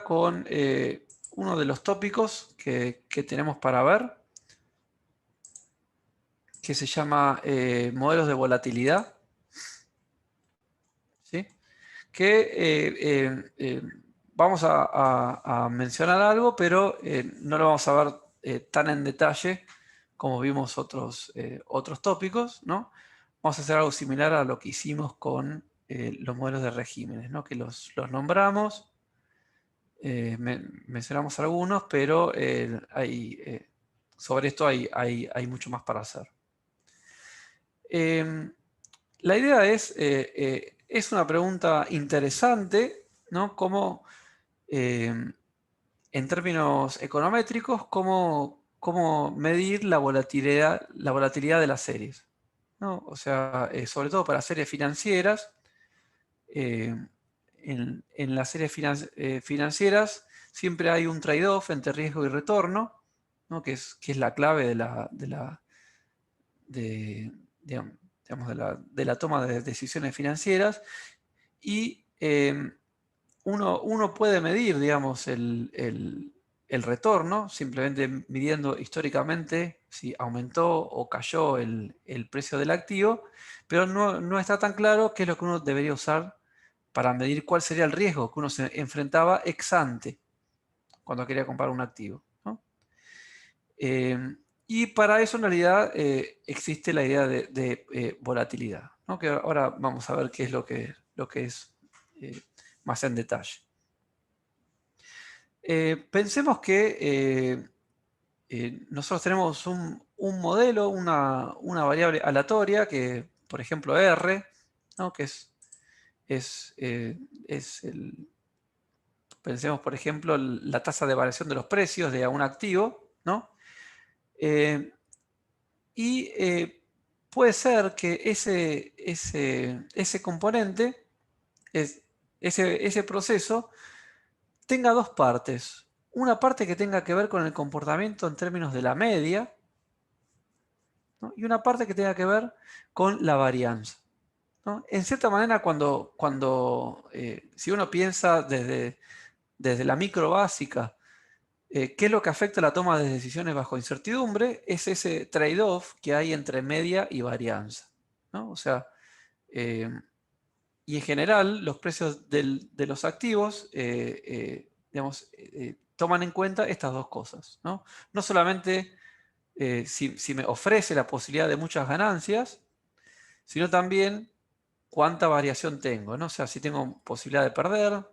con uno de los tópicos que tenemos para ver, que se llama modelos de volatilidad. ¿Sí? Que vamos a mencionar algo, pero no lo vamos a ver tan en detalle como vimos otros tópicos, ¿no? Vamos a hacer algo similar a lo que hicimos con los modelos de regímenes, ¿no? Que los nombramos, mencionamos algunos, pero sobre esto hay mucho más para hacer. La idea es una pregunta interesante, ¿no? Cómo, en términos econométricos, cómo medir la volatilidad de las series, ¿no? O sea, sobre todo para series financieras. En las series financieras siempre hay un trade-off entre riesgo y retorno, ¿no? que es la clave de la toma de decisiones financieras. Y uno puede medir, digamos, el retorno simplemente midiendo históricamente si aumentó o cayó el precio del activo, pero no está tan claro qué es lo que uno debería usar para medir cuál sería el riesgo que uno se enfrentaba ex ante cuando quería comprar un activo, ¿no? Y para eso en realidad existe la idea de volatilidad, ¿no? Que ahora vamos a ver qué es lo que es más en detalle. Pensemos que nosotros tenemos un modelo, una variable aleatoria, que por ejemplo R, ¿no? Que es pensemos por ejemplo la tasa de variación de los precios de un activo, ¿no? Y puede ser que ese componente, ese proceso, tenga dos partes. Una parte que tenga que ver con el comportamiento en términos de la media, ¿no? Y una parte que tenga que ver con la varianza, ¿no? En cierta manera, si uno piensa desde la micro básica, ¿qué es lo que afecta la toma de decisiones bajo incertidumbre? Es ese trade-off que hay entre media y varianza, ¿no? O sea, y en general los precios de los activos digamos, toman en cuenta estas dos cosas, ¿no? No solamente si me ofrece la posibilidad de muchas ganancias, sino también cuánta variación tengo, ¿no? O sea, si tengo posibilidad de perder,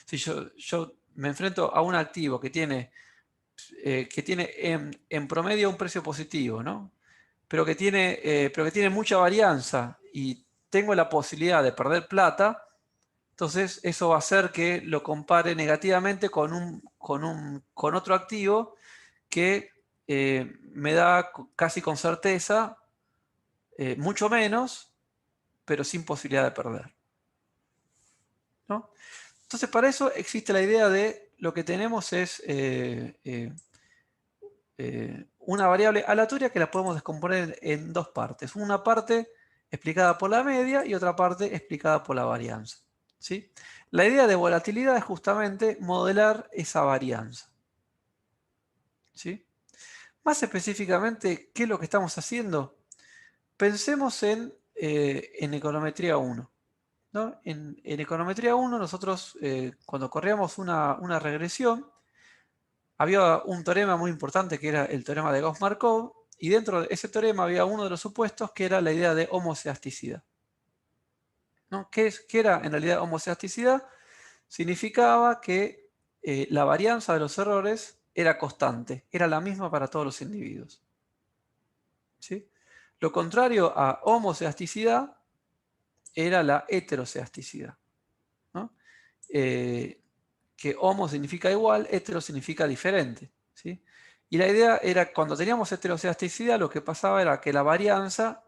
si yo me enfrento a un activo que tiene en promedio un precio positivo, ¿no? Pero que tiene mucha varianza y tengo la posibilidad de perder plata, entonces eso va a hacer que lo compare negativamente con otro activo que me da casi con certeza mucho menos, pero sin posibilidad de perder, ¿no? Entonces, para eso existe la idea de lo que tenemos es una variable aleatoria que la podemos descomponer en dos partes. Una parte explicada por la media y otra parte explicada por la varianza, ¿sí? La idea de volatilidad es justamente modelar esa varianza, ¿sí? Más específicamente, ¿qué es lo que estamos haciendo? Pensemos en econometría 1. ¿No? En econometría 1 nosotros cuando corríamos una regresión había un teorema muy importante que era el teorema de Gauss-Markov, y dentro de ese teorema había uno de los supuestos que era la idea de homoceasticidad, ¿no? ¿Qué era en realidad homoceasticidad? Significaba que la varianza de los errores era constante, era la misma para todos los individuos, ¿sí? Lo contrario a homoceasticidad era la heteroceasticidad, ¿no? Que homo significa igual, hetero significa diferente, ¿sí? Y la idea era, cuando teníamos heteroceasticidad, lo que pasaba era que la varianza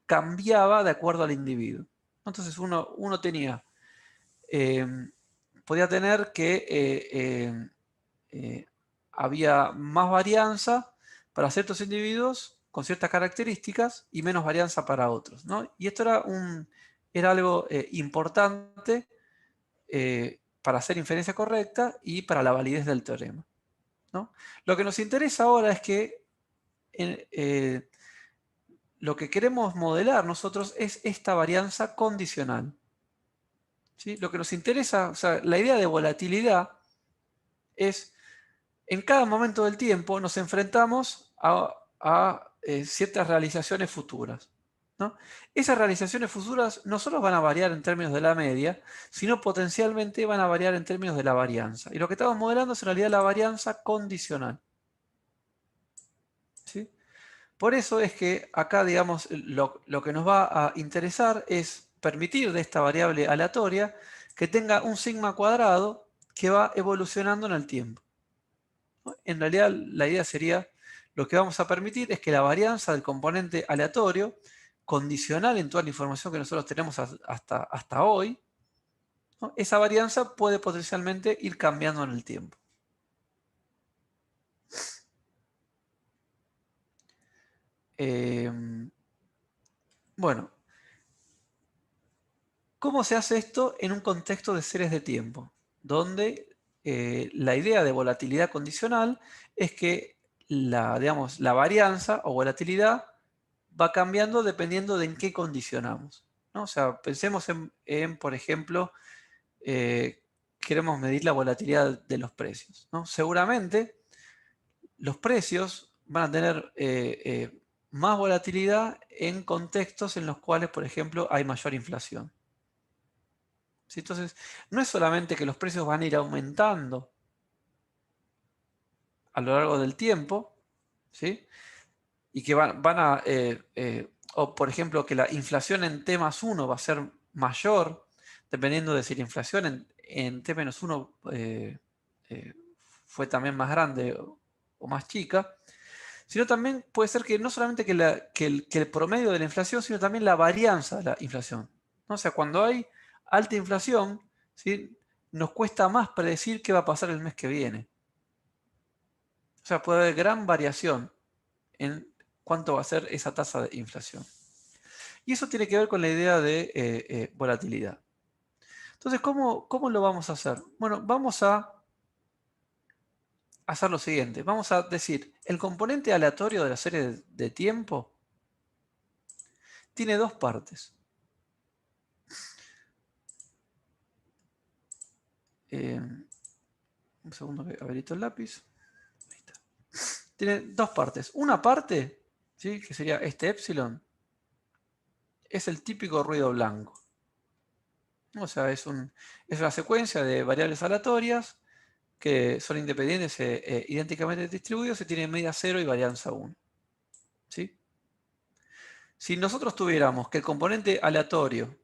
cambiaba de acuerdo al individuo. Entonces uno tenía, podía tener que había más varianza para ciertos individuos con ciertas características y menos varianza para otros, ¿no? Y esto era algo importante para hacer inferencia correcta y para la validez del teorema, ¿no? Lo que nos interesa ahora es que lo que queremos modelar nosotros es esta varianza condicional, ¿sí? Lo que nos interesa, o sea, la idea de volatilidad es, en cada momento del tiempo nos enfrentamos a ciertas realizaciones futuras, ¿no? Esas realizaciones futuras no solo van a variar en términos de la media, sino potencialmente van a variar en términos de la varianza. Y lo que estamos modelando es en realidad la varianza condicional, ¿sí? Por eso es que acá, digamos, lo que nos va a interesar es permitir de esta variable aleatoria que tenga un sigma cuadrado que va evolucionando en el tiempo, ¿no? En realidad, la idea sería, lo que vamos a permitir es que la varianza del componente aleatorio, condicional en toda la información que nosotros tenemos hasta hoy, ¿no? Esa varianza puede potencialmente ir cambiando en el tiempo. Bueno, ¿cómo se hace esto en un contexto de series de tiempo? Donde la idea de volatilidad condicional es que digamos, la varianza o volatilidad va cambiando dependiendo de en qué condicionamos, ¿no? O sea, pensemos por ejemplo, queremos medir la volatilidad de los precios, ¿no? Seguramente los precios van a tener más volatilidad en contextos en los cuales, por ejemplo, hay mayor inflación, ¿sí? Entonces, no es solamente que los precios van a ir aumentando a lo largo del tiempo, ¿sí? Y que o por ejemplo, que la inflación en T+1 va a ser mayor, dependiendo de si la inflación en T-1 fue también más grande o más chica, sino también puede ser que no solamente que el promedio de la inflación, sino también la varianza de la inflación, ¿no? O sea, cuando hay alta inflación, ¿sí?, nos cuesta más predecir qué va a pasar el mes que viene. O sea, puede haber gran variación en cuánto va a ser esa tasa de inflación. Y eso tiene que ver con la idea de volatilidad. Entonces, ¿cómo lo vamos a hacer? Bueno, vamos a hacer lo siguiente. Vamos a decir, el componente aleatorio de la serie de tiempo tiene dos partes. Un segundo que habilito el lápiz. Ahí está. Tiene dos partes. Una parte, ¿sí?, que sería este epsilon, es el típico ruido blanco. O sea, es una secuencia de variables aleatorias que son independientes idénticamente distribuidos y tienen medida 0 y varianza 1. ¿Sí? Si nosotros tuviéramos que el componente aleatorio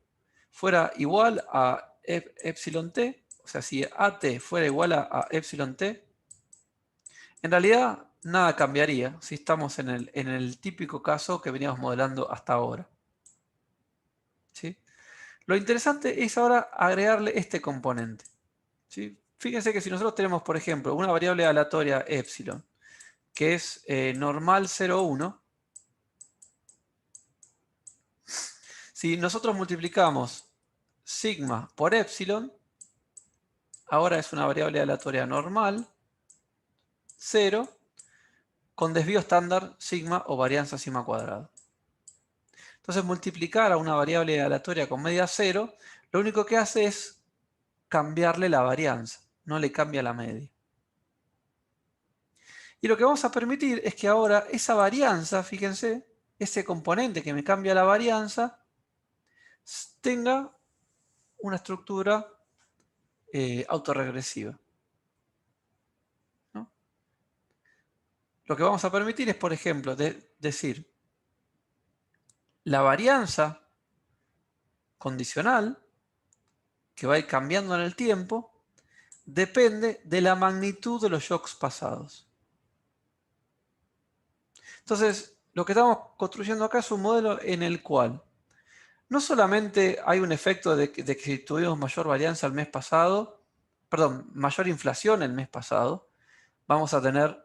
fuera igual a epsilon t, o sea, si at fuera igual a epsilon t, en realidad nada cambiaría si estamos en el típico caso que veníamos modelando hasta ahora, ¿sí? Lo interesante es ahora agregarle este componente, ¿sí? Fíjense que si nosotros tenemos, por ejemplo, una variable aleatoria epsilon, que es normal 0,1, si nosotros multiplicamos sigma por epsilon, ahora es una variable aleatoria normal 0 con desvío estándar sigma o varianza sigma cuadrado. Entonces, multiplicar a una variable aleatoria con media 0, lo único que hace es cambiarle la varianza, no le cambia la media. Y lo que vamos a permitir es que ahora esa varianza, fíjense, ese componente que me cambia la varianza, tenga una estructura autorregresiva, ¿no? Lo que vamos a permitir es, por ejemplo, decir la varianza condicional, que va a ir cambiando en el tiempo, depende de la magnitud de los shocks pasados. Entonces, lo que estamos construyendo acá es un modelo en el cual no solamente hay un efecto de que si tuvimos mayor varianza el mes pasado, perdón, mayor inflación el mes pasado, vamos a tener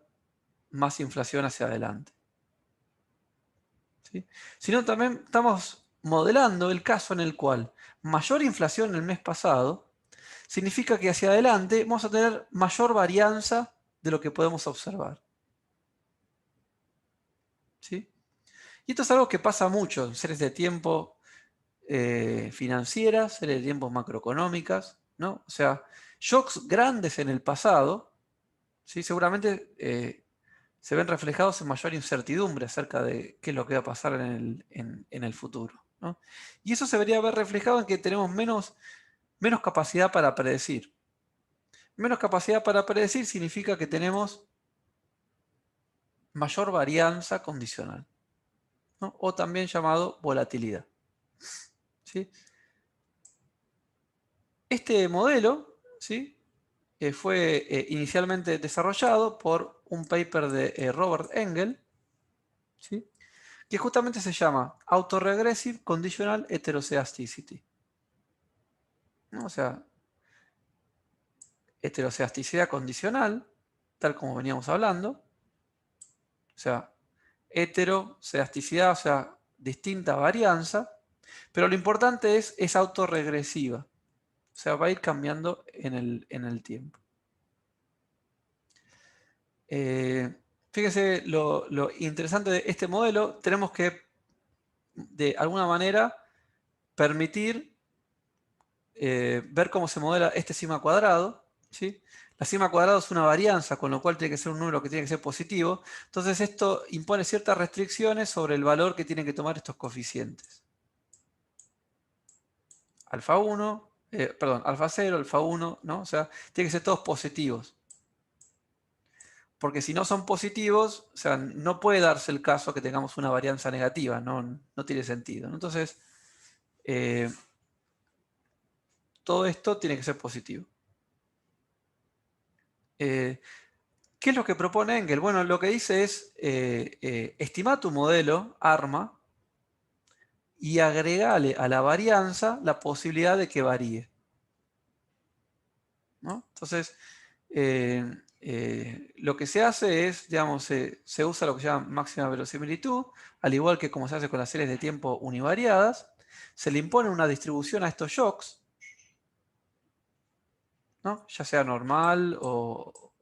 más inflación hacia adelante, ¿sí? Sino también estamos modelando el caso en el cual mayor inflación el mes pasado significa que hacia adelante vamos a tener mayor varianza de lo que podemos observar. ¿Sí? Y esto es algo que pasa mucho en series de tiempo financieras, series de tiempo macroeconómicas, ¿no? O sea, shocks grandes en el pasado, ¿sí? Seguramente se ven reflejados en mayor incertidumbre acerca de qué es lo que va a pasar en el futuro, ¿no? Y eso se debería ver reflejado en que tenemos menos capacidad para predecir. Menos capacidad para predecir significa que tenemos mayor varianza condicional, ¿no? O también llamado volatilidad. ¿Sí? Este modelo, ¿sí? Fue inicialmente desarrollado por un paper de Robert Engel, ¿sí? Que justamente se llama Autoregressive Conditional Heteroscedasticity, ¿no? O sea, heteroscedasticidad condicional, tal como veníamos hablando. O sea, heteroscedasticidad, o sea, distinta varianza, pero lo importante es autorregresiva. O sea, va a ir cambiando en el tiempo. Fíjense lo interesante de este modelo. Tenemos que, de alguna manera, permitir ver cómo se modela este sigma cuadrado, ¿sí? La sigma cuadrado es una varianza, con lo cual tiene que ser un número que tiene que ser positivo. Entonces esto impone ciertas restricciones sobre el valor que tienen que tomar estos coeficientes. Alfa 1, perdón, alfa 0, alfa 1, ¿no? O sea, tienen que ser todos positivos. Porque si no son positivos, o sea, no puede darse el caso que tengamos una varianza negativa, no tiene sentido, ¿no? Entonces, todo esto tiene que ser positivo. ¿Qué es lo que propone Engel? Bueno, lo que dice es, estima tu modelo, ARMA, y agregale a la varianza la posibilidad de que varíe, ¿no? Entonces, lo que se hace es, digamos, se usa lo que se llama máxima verosimilitud, al igual que como se hace con las series de tiempo univariadas, se le impone una distribución a estos shocks, ¿no? Ya sea normal o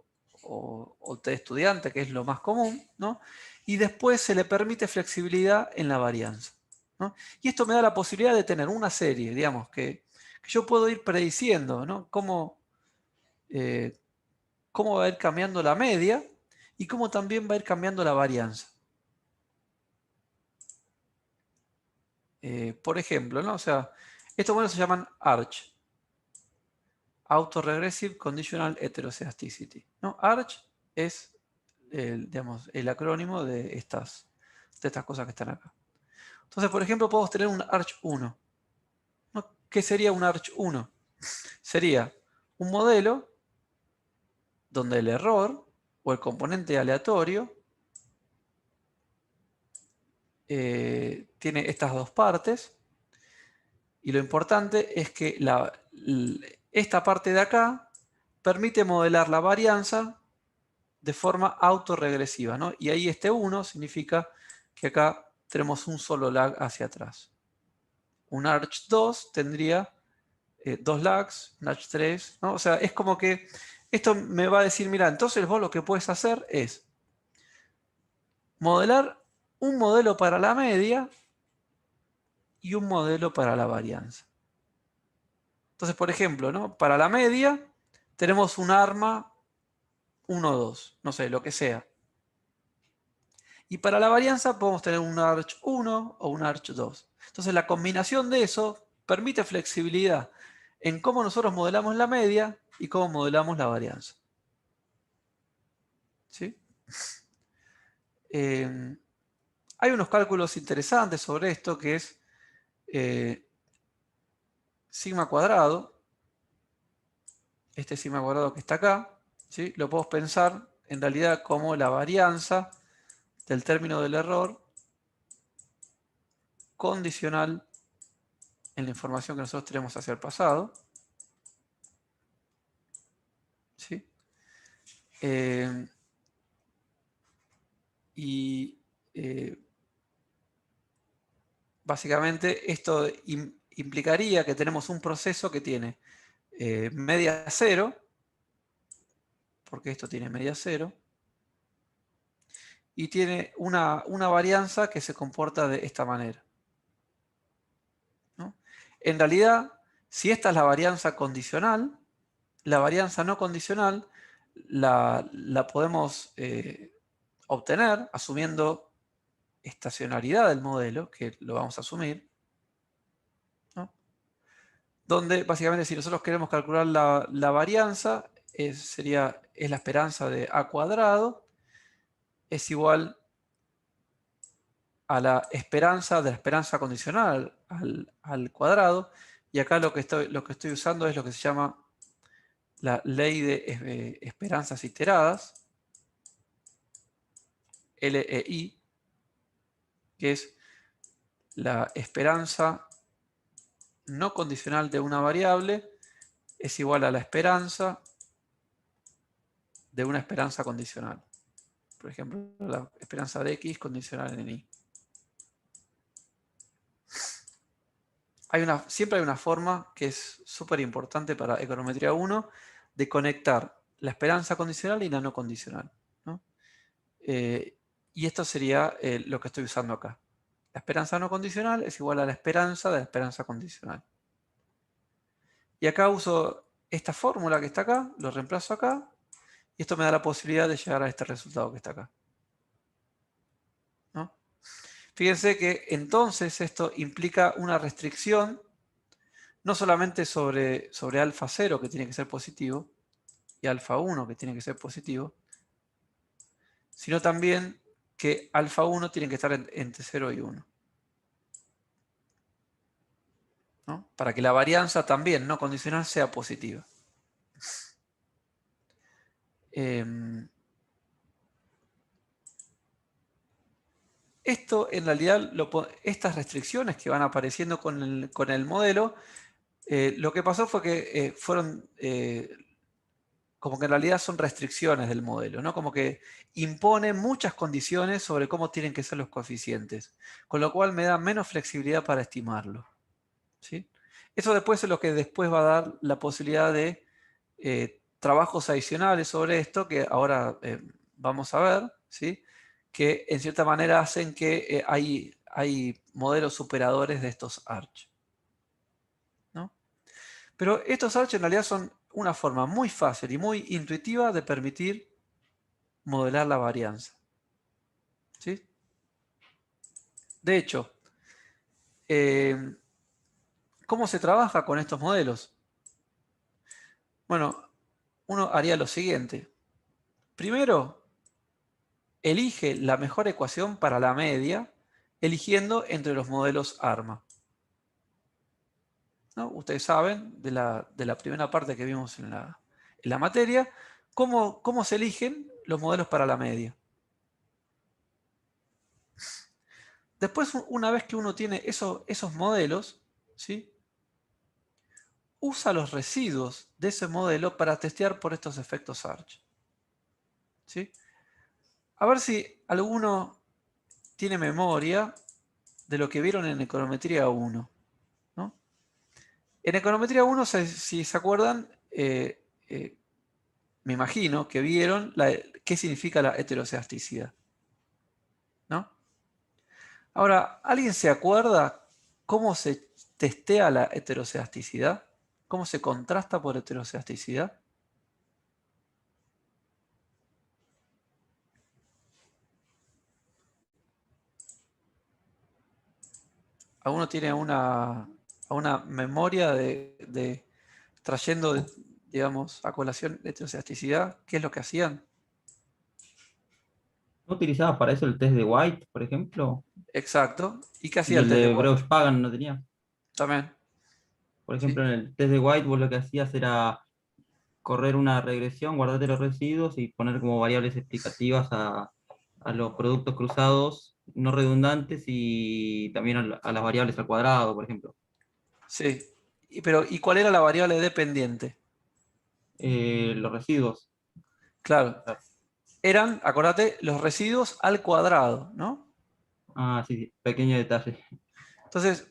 T estudiante, que es lo más común, ¿no? Y después se le permite flexibilidad en la varianza, ¿no? Y esto me da la posibilidad de tener una serie, digamos, que yo puedo ir prediciendo, ¿no? Cómo va a ir cambiando la media y cómo también va a ir cambiando la varianza. Por ejemplo, ¿no? O sea, estos modelos se llaman ARCH. Autoregressive Conditional Heteroscedasticity, ¿no? ARCH es digamos, el acrónimo de estas cosas que están acá. Entonces, por ejemplo, podemos tener un ARCH 1. ¿No? ¿Qué sería un ARCH 1? Sería un modelo donde el error o el componente aleatorio tiene estas dos partes, y lo importante es que esta parte de acá permite modelar la varianza de forma autorregresiva, ¿no? Y ahí este 1 significa que acá tenemos un solo lag hacia atrás. Un arch 2 tendría 2 lags, un arch 3, ¿no? O sea, es como que esto me va a decir, mira, entonces vos lo que puedes hacer es modelar un modelo para la media y un modelo para la varianza. Entonces, por ejemplo, ¿no? Para la media tenemos un arma 1, 2, no sé, lo que sea. Y para la varianza podemos tener un arch 1 o un arch 2. Entonces la combinación de eso permite flexibilidad en cómo nosotros modelamos la media y cómo modelamos la varianza. ¿Sí? Hay unos cálculos interesantes sobre esto, que es sigma cuadrado. Este sigma cuadrado que está acá, ¿sí? Lo podemos pensar en realidad como la varianza del término del error condicional en la información que nosotros tenemos hacia el pasado. ¿Sí? Y básicamente esto implicaría que tenemos un proceso que tiene media cero, porque esto tiene media cero, y tiene una varianza que se comporta de esta manera, ¿no? En realidad, si esta es la varianza condicional, la varianza no condicional la podemos obtener asumiendo estacionalidad del modelo, que lo vamos a asumir, ¿no? Donde básicamente si nosotros queremos calcular la varianza, es la esperanza de a cuadrado, es igual a la esperanza condicional al cuadrado, y acá lo que estoy usando es lo que se llama la ley de esperanzas iteradas, LEI, que es la esperanza no condicional de una variable es igual a la esperanza de una esperanza condicional. Por ejemplo, la esperanza de X condicional en Y. Siempre hay una forma que es súper importante para econometría 1 de conectar la esperanza condicional y la no condicional, ¿no? Y esto sería lo que estoy usando acá. La esperanza no condicional es igual a la esperanza de la esperanza condicional. Y acá uso esta fórmula que está acá, lo reemplazo acá, y esto me da la posibilidad de llegar a este resultado que está acá, ¿no? Fíjense que entonces esto implica una restricción no solamente sobre alfa 0, que tiene que ser positivo, y alfa 1, que tiene que ser positivo, sino también que alfa 1 tiene que estar entre 0 y 1. ¿No? Para que la varianza también no condicional sea positiva. Esto en realidad, estas restricciones que van apareciendo con el modelo, lo que pasó fue que fueron como que en realidad son restricciones del modelo, ¿no? Como que impone muchas condiciones sobre cómo tienen que ser los coeficientes, con lo cual me da menos flexibilidad para estimarlo, ¿sí? Eso después es lo que después va a dar la posibilidad de trabajos adicionales sobre esto, que ahora vamos a ver, ¿sí? Que en cierta manera hacen que hay modelos superadores de estos arch, ¿no? Pero estos arch en realidad son una forma muy fácil y muy intuitiva de permitir modelar la varianza, ¿sí? De hecho, ¿cómo se trabaja con estos modelos? Bueno, uno haría lo siguiente. Primero, elige la mejor ecuación para la media, eligiendo entre los modelos ARMA, ¿no? Ustedes saben de la primera parte que vimos en la materia, cómo se eligen los modelos para la media. Después, una vez que uno tiene esos modelos, ¿sí? Usa los residuos de ese modelo para testear por estos efectos arch, ¿sí? A ver si alguno tiene memoria de lo que vieron en econometría 1, ¿no? En econometría 1, si se acuerdan, me imagino que vieron qué significa la heteroceasticidad, ¿no? Ahora, ¿alguien se acuerda cómo se testea la heteroceasticidad? ¿Cómo se contrasta por heteroceasticidad? ¿Alguno tiene una memoria de trayendo, digamos, a colación de heteroceasticidad? ¿Qué es lo que hacían? ¿No utilizabas para eso el test de White, por ejemplo? Exacto. ¿Y qué hacía Y el el test de de White? Breusch-Pagan no tenía. También, Por ejemplo, ¿sí? en el test de White vos lo que hacías era correr una regresión, guardarte los residuos y poner como variables explicativas a los productos cruzados no redundantes y también a las variables al cuadrado, por ejemplo. Sí. ¿Y cuál era la variable dependiente? Los residuos. Claro, eran, acordate, los residuos al cuadrado, ¿no? Ah, sí, sí, pequeño detalle. Entonces,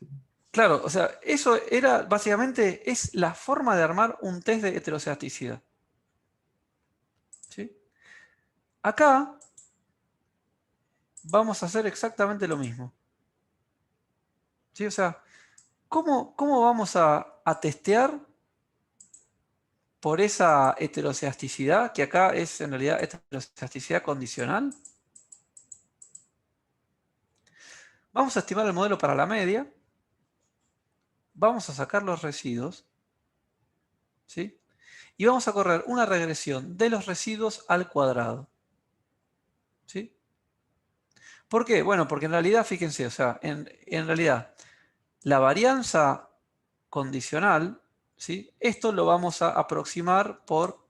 Claro, o sea, eso era básicamente, es la forma de armar un test de heteroscedaticidad. ¿Sí? Acá vamos a hacer exactamente lo mismo. ¿Sí? O sea, ¿cómo vamos a testear por esa heteroscedaticidad, que acá es en realidad heteroscedaticidad condicional? Vamos a estimar el modelo para la media, vamos a sacar los residuos, ¿sí? Y vamos a correr una regresión de los residuos al cuadrado. ¿Sí? ¿Por qué? Bueno, porque en realidad, fíjense, o sea, en realidad, la varianza condicional, ¿sí? Esto lo vamos a aproximar por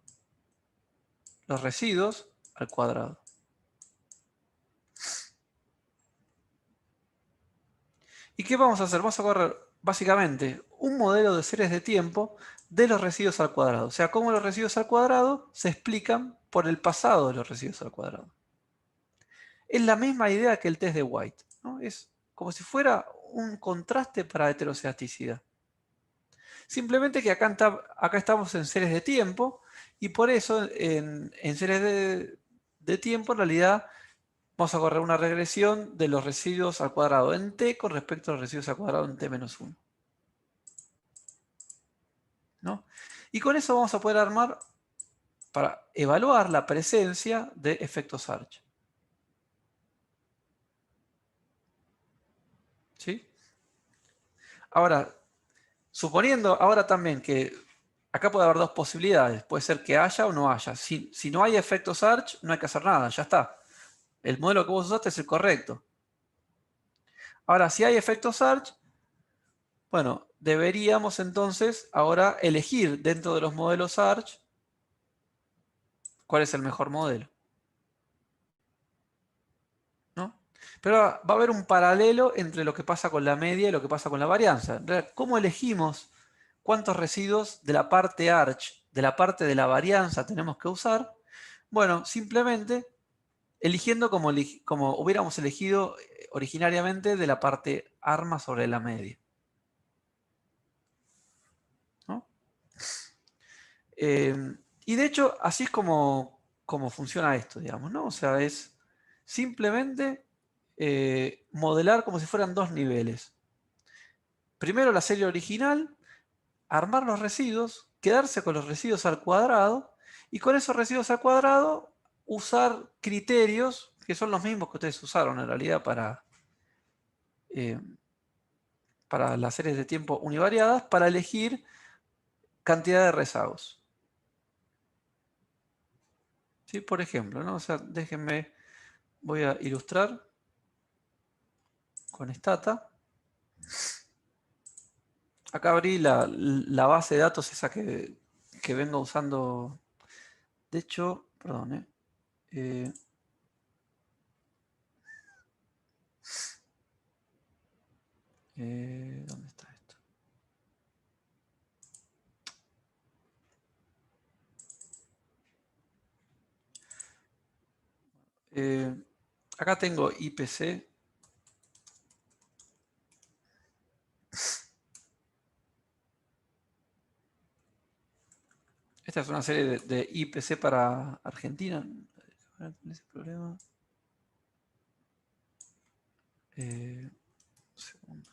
los residuos al cuadrado. ¿Y qué vamos a hacer? Vamos a correr básicamente un modelo de series de tiempo de los residuos al cuadrado. O sea, cómo los residuos al cuadrado se explican por el pasado de los residuos al cuadrado. Es la misma idea que el test de White, ¿no? Es como si fuera un contraste para heteroscedaticidad. Simplemente que acá estamos en series de tiempo y por eso en series de tiempo en realidad vamos a correr una regresión de los residuos al cuadrado en t con respecto a los residuos al cuadrado en t-1. ¿No? Y con eso vamos a poder armar para evaluar la presencia de efectos Arch. ¿Sí? Ahora, suponiendo ahora también que acá puede haber dos posibilidades. Puede ser que haya o no haya. Si no hay efectos Arch, no hay que hacer nada, ya está. El modelo que vos usaste es el correcto. Ahora, si hay efectos Arch, bueno, deberíamos entonces ahora elegir dentro de los modelos Arch cuál es el mejor modelo. ¿No? Pero va a haber un paralelo entre lo que pasa con la media y lo que pasa con la varianza. ¿Cómo elegimos cuántos residuos de la parte Arch, de la parte de la varianza tenemos que usar? Bueno, simplemente eligiendo como hubiéramos elegido originariamente de la parte arma sobre la media. ¿No? Y de hecho, así es como funciona esto, digamos, ¿no? O sea, es simplemente modelar como si fueran dos niveles. Primero la serie original, armar los residuos, quedarse con los residuos al cuadrado, y con esos residuos al cuadrado usar criterios que son los mismos que ustedes usaron en realidad para las series de tiempo univariadas, para elegir cantidad de rezagos. ¿Sí? Por ejemplo, ¿no? O sea, déjenme, voy a ilustrar con Stata. Acá abrí la base de datos esa que vengo usando. De hecho, perdón, ¿dónde está esto? Acá tengo IPC. Esta es una serie de IPC para Argentina. ¿Ese problema? Un segundo.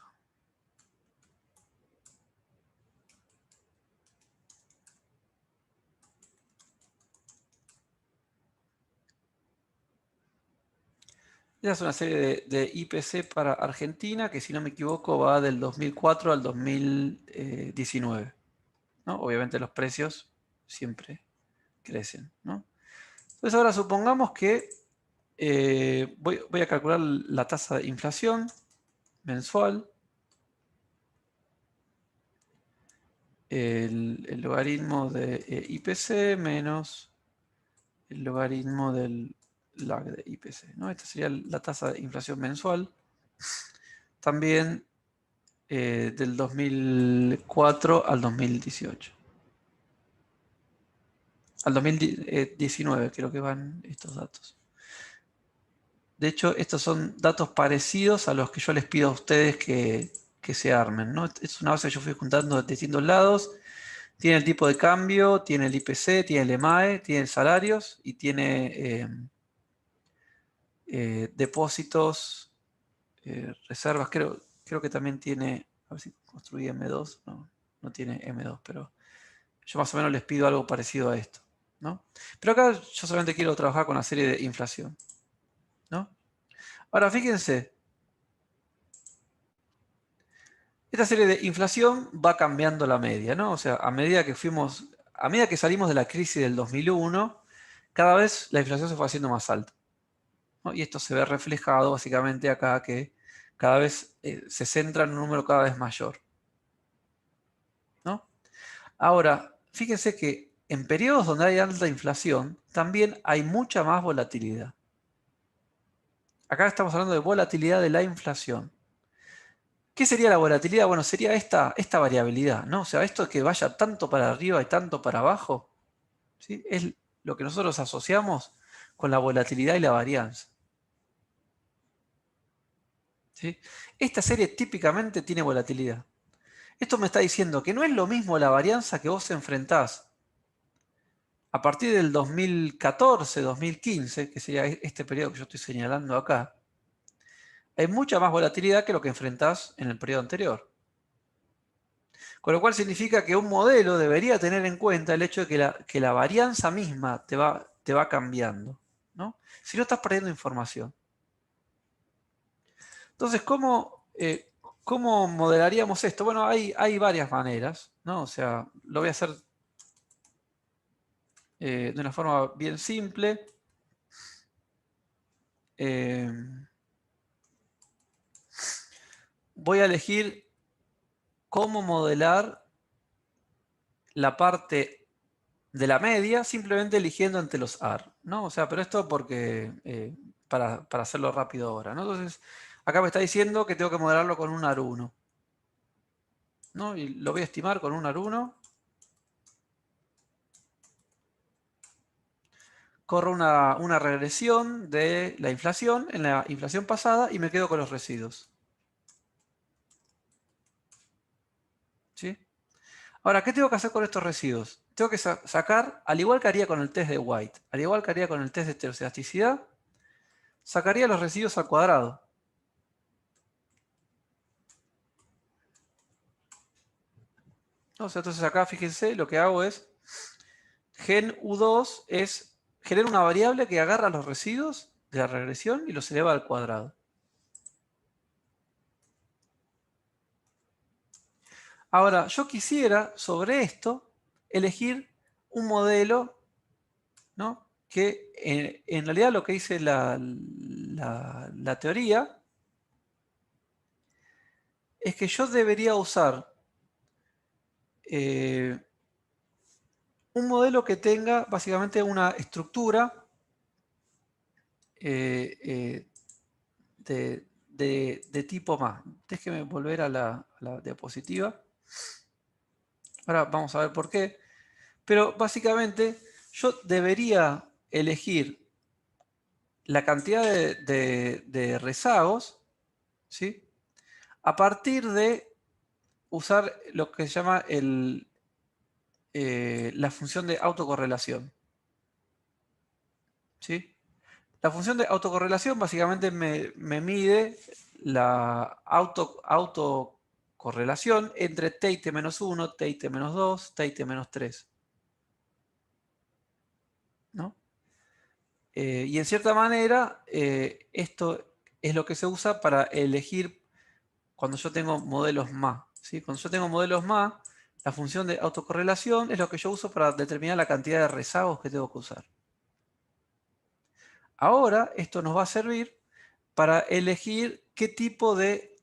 Esta es una serie de IPC para Argentina que, si no me equivoco, va del 2004 al 2019. ¿No? Obviamente los precios siempre crecen. ¿No? Entonces ahora supongamos que voy a calcular la tasa de inflación mensual. El logaritmo de IPC menos el logaritmo del lag de IPC, ¿no? Esta sería la tasa de inflación mensual. También del 2004 al 2018. Al 2019 creo que van estos datos. De hecho, estos son datos parecidos a los que yo les pido a ustedes que que se armen, ¿no? Es una base que yo fui juntando de distintos lados. Tiene el tipo de cambio, tiene el IPC, tiene el EMAE, tiene salarios y tiene depósitos, reservas. Creo que también tiene, a ver si construí M2. No, no tiene M2, pero yo más o menos les pido algo parecido a esto, ¿no? Pero acá yo solamente quiero trabajar con la serie de inflación, ¿no? Ahora fíjense, esta serie de inflación va cambiando la media, ¿no? O sea, a medida que salimos de la crisis del 2001, cada vez la inflación se fue haciendo más alta, ¿no? Y esto se ve reflejado básicamente acá, que cada vez se centra en un número cada vez mayor, ¿no? Ahora, fíjense que en periodos donde hay alta inflación, también hay mucha más volatilidad. Acá estamos hablando de volatilidad de la inflación. ¿Qué sería la volatilidad? Bueno, sería esta variabilidad, ¿no? O sea, esto que vaya tanto para arriba y tanto para abajo, ¿sí? Es lo que nosotros asociamos con la volatilidad y la varianza, ¿sí? Esta serie típicamente tiene volatilidad. Esto me está diciendo que no es lo mismo la varianza que vos enfrentás a partir del 2014, 2015, que sería este periodo que yo estoy señalando acá. Hay mucha más volatilidad que lo que enfrentás en el periodo anterior. Con lo cual significa que un modelo debería tener en cuenta el hecho de que la varianza misma te va cambiando, ¿no? Si no, estás perdiendo información. Entonces, ¿cómo modelaríamos esto? Bueno, hay varias maneras, ¿no? O sea, lo voy a hacer de una forma bien simple. Voy a elegir cómo modelar la parte de la media simplemente eligiendo entre los AR, ¿no? O sea, pero esto porque para hacerlo rápido ahora, ¿no? Entonces, acá me está diciendo que tengo que modelarlo con un AR1, ¿no? Y lo voy a estimar con un AR1. Corro una regresión de la inflación en la inflación pasada y me quedo con los residuos, ¿sí? Ahora, ¿qué tengo que hacer con estos residuos? Tengo que sacar, al igual que haría con el test de White, al igual que haría con el test de heteroelasticidad, sacaría los residuos al cuadrado. O sea, entonces acá fíjense, lo que hago es, gen U2 genera una variable que agarra los residuos de la regresión y los eleva al cuadrado. Ahora, yo quisiera, sobre esto, elegir un modelo, ¿no? Que en realidad lo que dice la teoría es que yo debería usar un modelo que tenga básicamente una estructura eh, de tipo más. Déjeme volver a la diapositiva. Ahora vamos a ver por qué. Pero básicamente yo debería elegir la cantidad de rezagos, ¿sí? A partir de usar lo que se llama la función de autocorrelación, ¿sí? La función de autocorrelación básicamente me mide la autocorrelación entre t y t-1, t y t-2, t y t-3, ¿no? Y en cierta manera, esto es lo que se usa para elegir cuando yo tengo modelos más, ¿sí? Cuando yo tengo modelos más, la función de autocorrelación es lo que yo uso para determinar la cantidad de rezagos que tengo que usar. Ahora, esto nos va a servir para elegir qué tipo de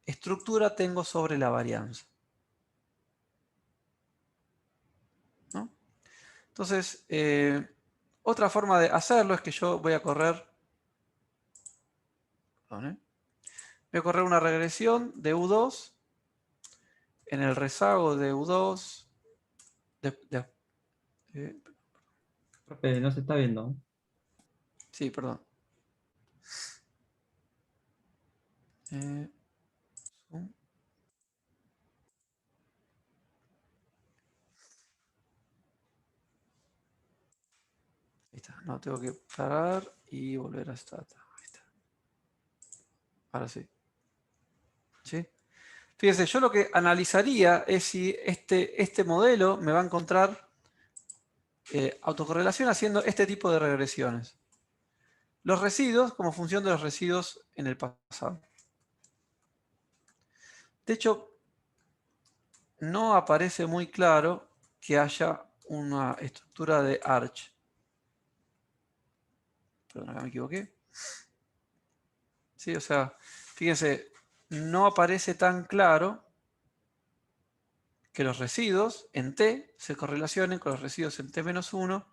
estructura tengo sobre la varianza, ¿no? Entonces, otra forma de hacerlo es que yo voy a correr, perdón, voy a correr una regresión de U2 en el rezago de U2. Eh, Profe, no se está viendo. sí, perdón. Ahí está. No, tengo que parar y volver a stata. Ahí está. Ahora sí. ¿Sí? Fíjense, yo lo que analizaría es si este modelo me va a encontrar autocorrelación haciendo este tipo de regresiones. Los residuos como función de los residuos en el pasado. De hecho, no aparece muy claro que haya una estructura de arch. Perdón, acá me equivoqué. Sí, o sea, fíjense, no aparece tan claro que los residuos en T se correlacionen con los residuos en T-1,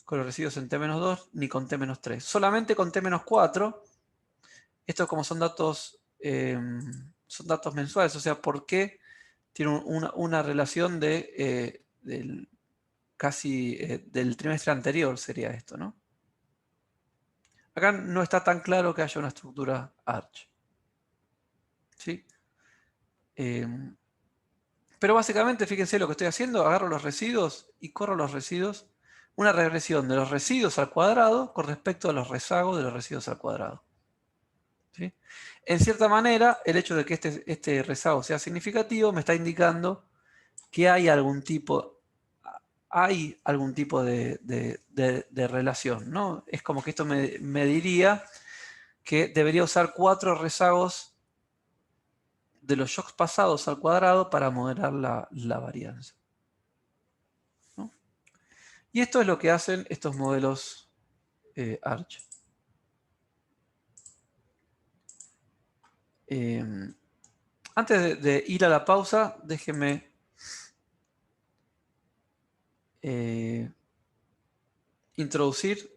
con los residuos en T-2, ni con T-3. Solamente con T-4. Esto como son datos mensuales, o sea, ¿por qué tiene una relación del del trimestre anterior sería esto, ¿no? Acá no está tan claro que haya una estructura arch. ¿Sí? Pero básicamente, fíjense lo que estoy haciendo, agarro los residuos y corro los residuos, una regresión de los residuos al cuadrado con respecto a los rezagos de los residuos al cuadrado. ¿Sí? En cierta manera, el hecho de que este rezago sea significativo me está indicando que hay algún tipo de relación, ¿no? Es como que esto me diría que debería usar 4 rezagos de los shocks pasados al cuadrado para modelar la varianza, ¿no? Y esto es lo que hacen estos modelos Arch. Antes de ir a la pausa, déjenme introducir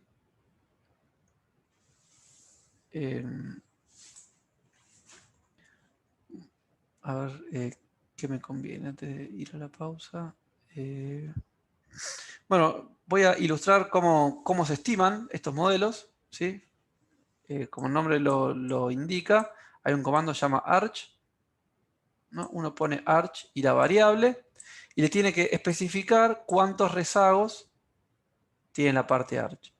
a ver qué me conviene antes de ir a la pausa. Bueno, voy a ilustrar cómo se estiman estos modelos, ¿sí? Como el nombre lo indica, hay un comando que se llama arch, ¿no? Uno pone arch y la variable, y le tiene que especificar cuántos rezagos tiene la parte arch,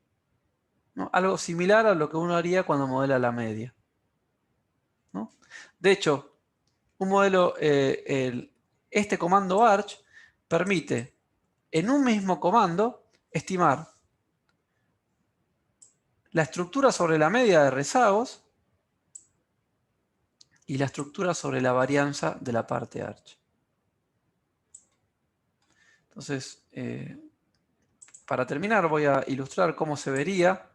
¿no? Algo similar a lo que uno haría cuando modela la media, ¿no? De hecho, un modelo, este comando arch permite en un mismo comando estimar la estructura sobre la media de rezagos y la estructura sobre la varianza de la parte arch. Entonces, para terminar voy a ilustrar cómo se vería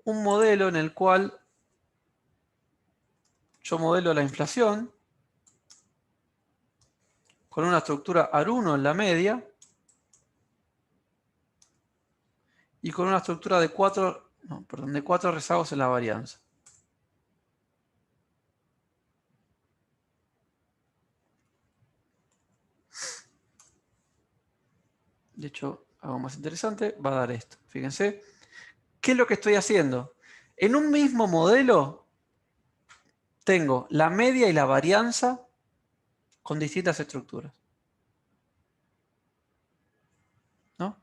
un modelo en el cual yo modelo la inflación con una estructura AR1 en la media y con una estructura de 4 rezagos en la varianza. De hecho, algo más interesante va a dar esto. Fíjense, ¿qué es lo que estoy haciendo? En un mismo modelo tengo la media y la varianza con distintas estructuras, ¿no?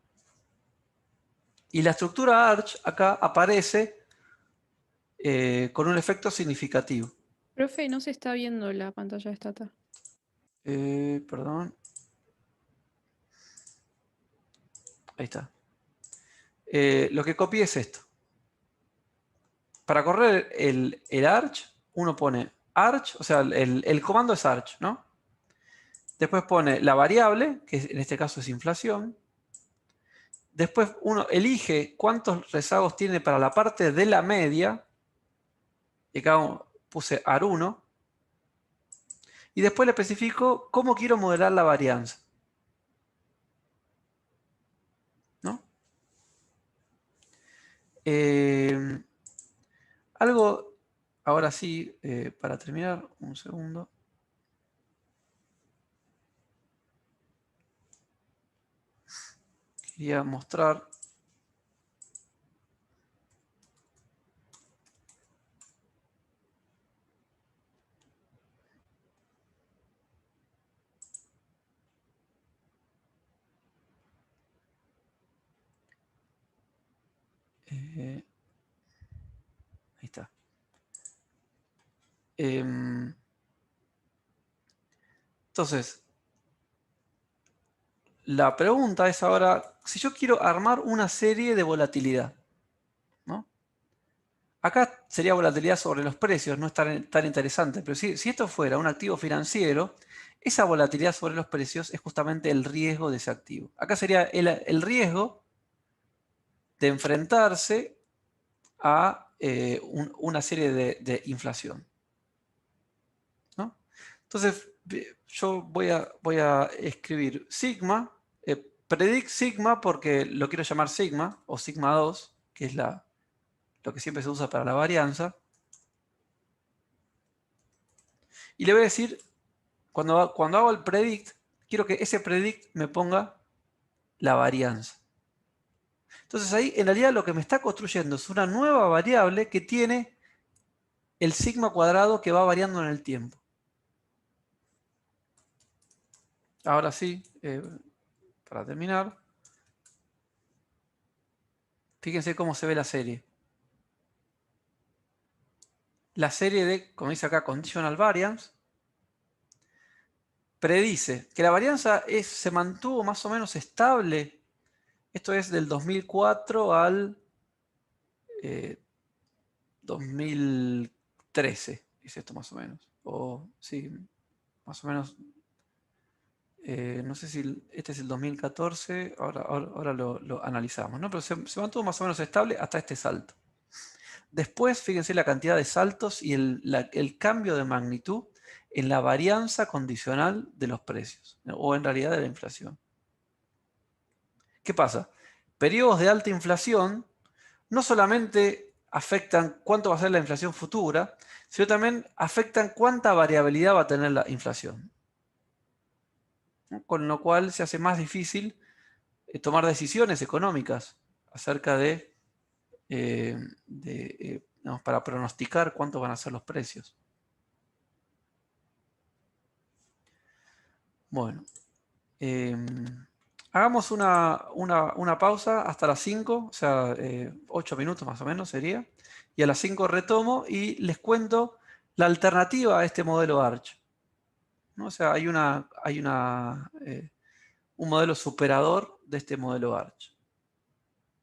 Y la estructura arch acá aparece con un efecto significativo. Profe, no se está viendo la pantalla de Stata. Perdón. Ahí está. Lo que copié es esto. Para correr el arch, uno pone arch, o sea, el comando es arch, ¿no? Después pone la variable, que en este caso es inflación. Después uno elige cuántos rezagos tiene para la parte de la media. Y acá puse AR1. Y después le especifico cómo quiero modelar la varianza, ¿no? Algo, ahora sí, para terminar, un segundo. Quería mostrar Ahí está. Entonces, la pregunta es ahora, si yo quiero armar una serie de volatilidad, ¿no? Acá sería volatilidad sobre los precios, no es tan interesante, pero si esto fuera un activo financiero, esa volatilidad sobre los precios es justamente el riesgo de ese activo. Acá sería el riesgo de enfrentarse a una serie de inflación, ¿no? Entonces, yo voy a escribir sigma, predict sigma porque lo quiero llamar sigma, o sigma 2, que es lo que siempre se usa para la varianza. Y le voy a decir, cuando hago el predict, quiero que ese predict me ponga la varianza. Entonces ahí, en realidad, lo que me está construyendo es una nueva variable que tiene el sigma cuadrado que va variando en el tiempo. Ahora sí, para terminar, fíjense cómo se ve la serie. La serie de, como dice acá, conditional variance, predice que la varianza se mantuvo más o menos estable. Esto es del 2004 al 2013, es esto más o menos. O sí, más o menos. No sé si este es el 2014, ahora lo analizamos, ¿no? Pero se mantuvo más o menos estable hasta este salto. Después, fíjense la cantidad de saltos y el cambio de magnitud en la varianza condicional de los precios, o en realidad de la inflación. ¿Qué pasa? Periodos de alta inflación no solamente afectan cuánto va a ser la inflación futura, sino también afectan cuánta variabilidad va a tener la inflación, ¿no? Con lo cual se hace más difícil tomar decisiones económicas acerca para pronosticar cuánto van a ser los precios. Bueno, hagamos una pausa hasta las 5, o sea, 8 minutos más o menos sería, y a las 5 retomo y les cuento la alternativa a este modelo ARCH, ¿no? O sea, hay un modelo superador de este modelo ARCH,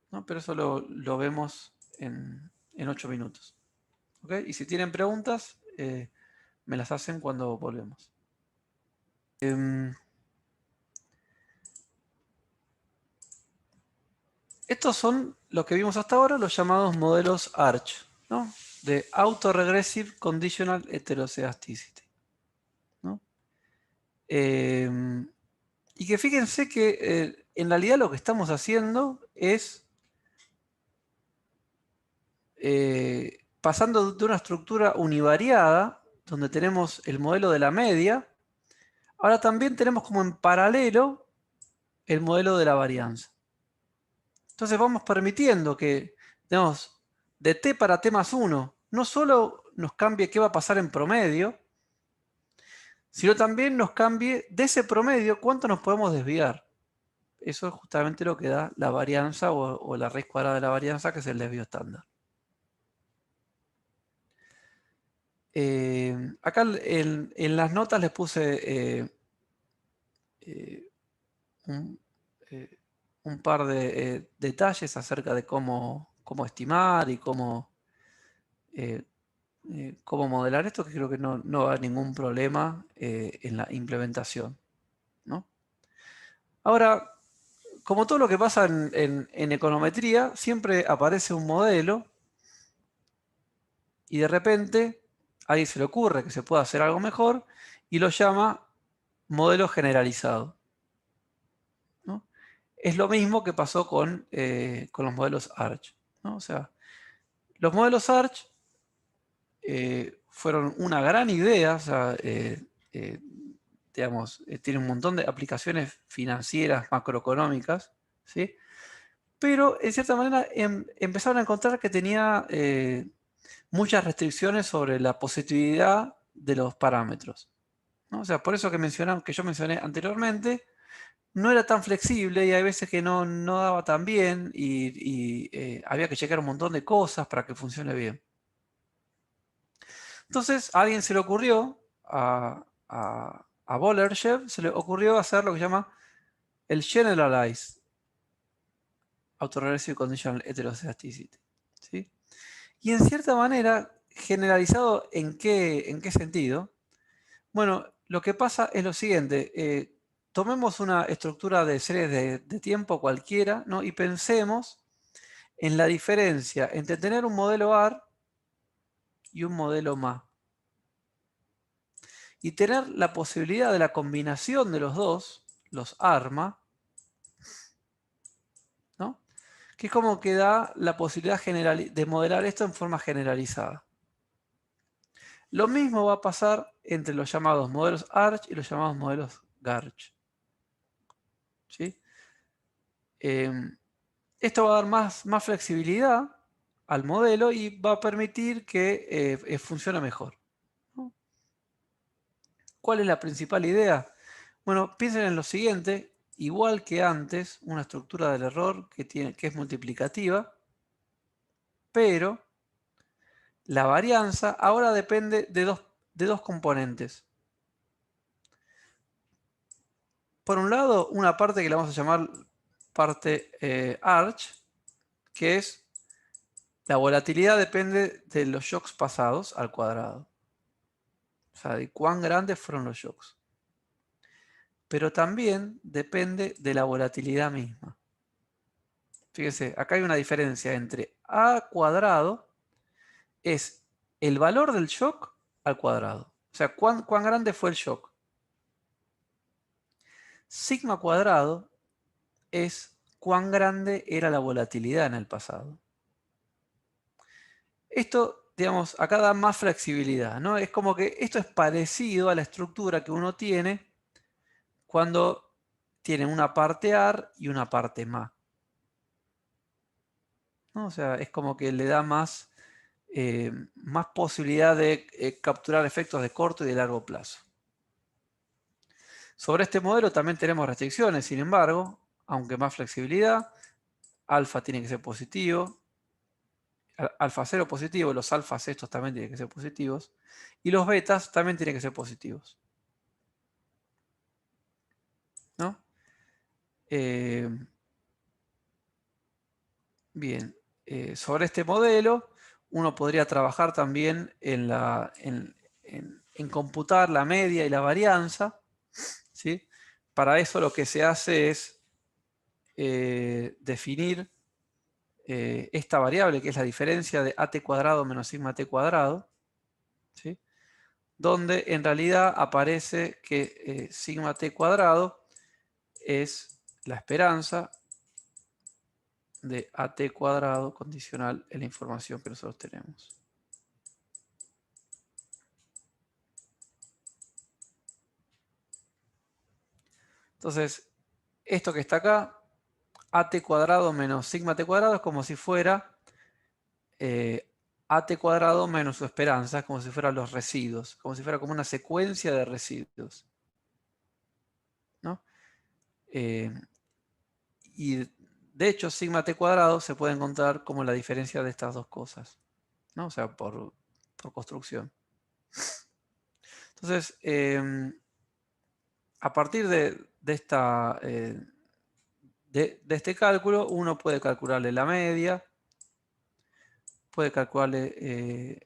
¿no? Pero eso lo vemos en 8 minutos. ¿Okay? Y si tienen preguntas, me las hacen cuando volvemos. Estos son los que vimos hasta ahora, los llamados modelos ARCH, ¿no? De Autoregressive Conditional Heteroscedasticity, ¿no? Y que fíjense que en realidad lo que estamos haciendo es pasando de una estructura univariada, donde tenemos el modelo de la media, ahora también tenemos como en paralelo el modelo de la varianza. Entonces vamos permitiendo que, digamos, de t para t más 1, no solo nos cambie qué va a pasar en promedio, sino también nos cambie de ese promedio cuánto nos podemos desviar. Eso es justamente lo que da la varianza o la raíz cuadrada de la varianza, que es el desvío estándar. Acá en las notas les puse un par de detalles acerca de cómo estimar y cómo modelar esto, que creo que no va a haber ningún problema en la implementación, ¿no? Ahora, como todo lo que pasa en econometría, siempre aparece un modelo y de repente a alguien se le ocurre que se puede hacer algo mejor y lo llama modelo generalizado, ¿no? Es lo mismo que pasó con los modelos ARCH, ¿no? O sea, los modelos ARCH fueron una gran idea, o sea, digamos, tiene un montón de aplicaciones financieras, macroeconómicas, ¿sí? Pero en cierta manera empezaron a encontrar que tenía muchas restricciones sobre la positividad de los parámetros, ¿no? O sea, por eso que yo mencioné anteriormente, no era tan flexible y hay veces que no daba tan bien y había que checar un montón de cosas para que funcione bien. Entonces a alguien se le ocurrió, a Bolershev, se le ocurrió hacer lo que se llama el Generalized Autoregressive Conditional Heteroscedasticity. ¿Sí? Y en cierta manera, generalizado ¿en qué sentido? Bueno, lo que pasa es lo siguiente. Tomemos una estructura de series de tiempo cualquiera, ¿no? Y pensemos en la diferencia entre tener un modelo AR y un modelo MA. Y tener la posibilidad de la combinación de los dos, los ARMA, ¿no? Que es como que da la posibilidad de modelar esto en forma generalizada. Lo mismo va a pasar entre los llamados modelos ARCH y los llamados modelos GARCH. ¿Sí? Esto va a dar más flexibilidad al modelo y va a permitir que funcione mejor, ¿no? ¿Cuál es la principal idea? Bueno, piensen en lo siguiente. Igual que antes, una estructura del error que es multiplicativa, pero la varianza ahora depende de dos componentes. Por un lado, una parte que le vamos a llamar parte ARCH, que es la volatilidad depende de los shocks pasados al cuadrado. O sea, de cuán grandes fueron los shocks. Pero también depende de la volatilidad misma. Fíjense, acá hay una diferencia entre A cuadrado es el valor del shock al cuadrado. O sea, cuán grande fue el shock. Sigma cuadrado es cuán grande era la volatilidad en el pasado. Esto, digamos, acá da más flexibilidad, ¿no? Es como que esto es parecido a la estructura que uno tiene cuando tiene una parte AR y una parte MA, ¿no? O sea, es como que le da más posibilidad de capturar efectos de corto y de largo plazo. Sobre este modelo también tenemos restricciones, sin embargo, aunque más flexibilidad, alfa tiene que ser positivo, alfa 0 positivo, los alfas estos también tienen que ser positivos, y los betas también tienen que ser positivos, ¿no? Bien, sobre este modelo uno podría trabajar también en computar la media y la varianza, ¿sí? Para eso lo que se hace es definir esta variable que es la diferencia de at cuadrado menos sigma t cuadrado, ¿sí? Donde en realidad aparece que sigma t cuadrado es la esperanza de at cuadrado condicional en la información que nosotros tenemos. Entonces, esto que está acá, at cuadrado menos sigma t cuadrado, es como si fuera at cuadrado menos su esperanza, como si fueran los residuos, como si fuera como una secuencia de residuos, ¿no? Y de hecho, sigma t cuadrado se puede encontrar como la diferencia de estas dos cosas, ¿no? O sea, por construcción. Entonces, a partir de este cálculo, uno puede calcularle la media, puede calcularle,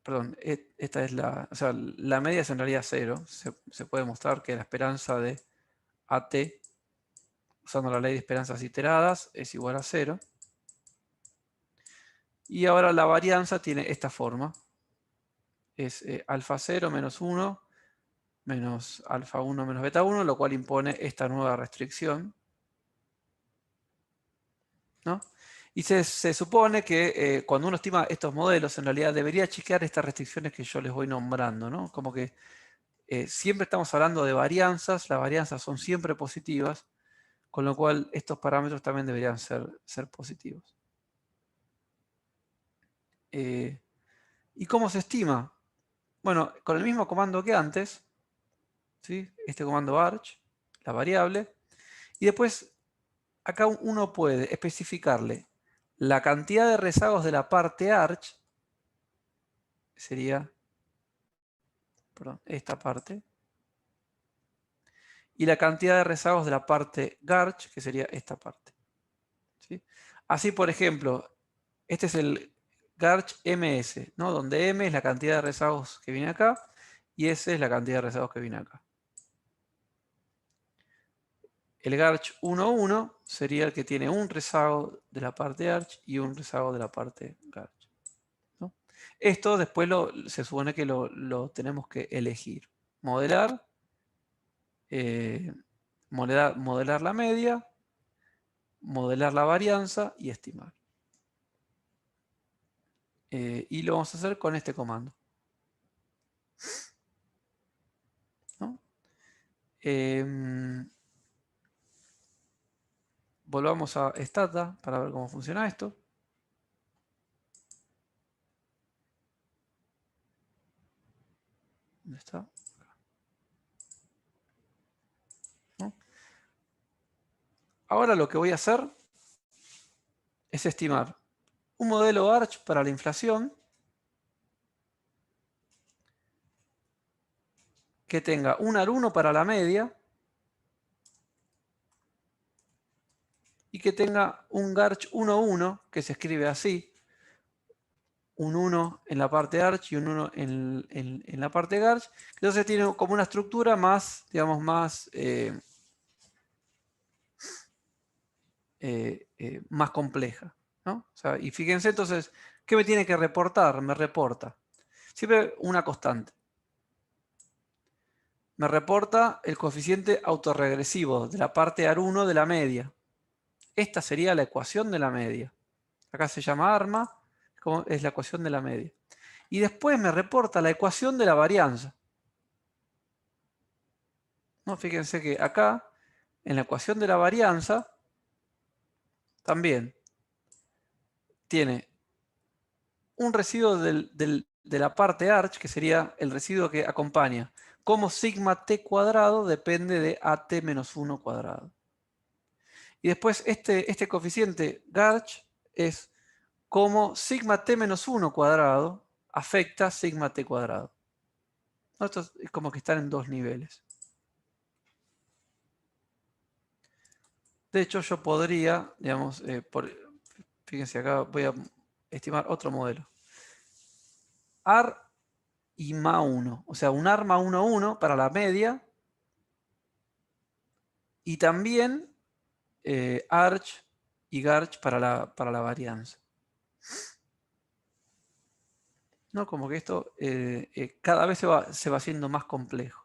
perdón, esta es o sea, la media es en realidad 0. Se puede mostrar que la esperanza de AT, usando la ley de esperanzas iteradas, es igual a 0. Y ahora la varianza tiene esta forma. Es alfa 0 menos 1 menos alfa 1 menos beta 1, lo cual impone esta nueva restricción, ¿no? Y se supone que cuando uno estima estos modelos, en realidad debería chequear estas restricciones que yo les voy nombrando, ¿no? Como que siempre estamos hablando de varianzas, las varianzas son siempre positivas, con lo cual estos parámetros también deberían ser positivos. ¿Y cómo se estima? Bueno, con el mismo comando que antes, ¿sí? Este comando arch, la variable. Y después, acá uno puede especificarle la cantidad de rezagos de la parte arch, sería, perdón, esta parte, y la cantidad de rezagos de la parte garch, que sería esta parte. ¿Sí? Así, por ejemplo, este es el garch ms, ¿no? Donde m es la cantidad de rezagos que viene acá y s es la cantidad de rezagos que viene acá. El garch 1.1 sería el que tiene un rezago de la parte arch y un rezago de la parte garch, ¿no? Esto después se supone que lo tenemos que elegir. Modelar, modelar la media, modelar la varianza y estimar. Y lo vamos a hacer con este comando, ¿no? Volvamos a Stata para ver cómo funciona esto. ¿Dónde está? ¿No? Ahora lo que voy a hacer es estimar un modelo Arch para la inflación que tenga un AR1 para la media y que tenga un Garch 1.1 que se escribe así, un 1 en la parte Arch y un 1 en la parte Garch. Entonces tiene como una estructura más, digamos, más compleja, ¿no? O sea, y fíjense entonces, ¿qué me tiene que reportar? Me reporta siempre una constante. Me reporta el coeficiente autorregresivo de la parte AR1 de la media. Esta sería la ecuación de la media. Acá se llama ARMA, es la ecuación de la media. Y después me reporta la ecuación de la varianza. ¿No? Fíjense que acá, en la ecuación de la varianza, también tiene un residuo de la parte arch, que sería el residuo que acompaña, como sigma t cuadrado depende de at menos 1 cuadrado. Y después este coeficiente Garch es como sigma t menos 1 cuadrado afecta sigma t cuadrado. Esto es como que están en dos niveles. De hecho, yo podría, digamos, fíjense acá, voy a estimar otro modelo. AR y MA1, o sea, un AR MA1.1 para la media y también Arch y Garch para la varianza. ¿No? Como que esto cada vez se va haciendo más complejo.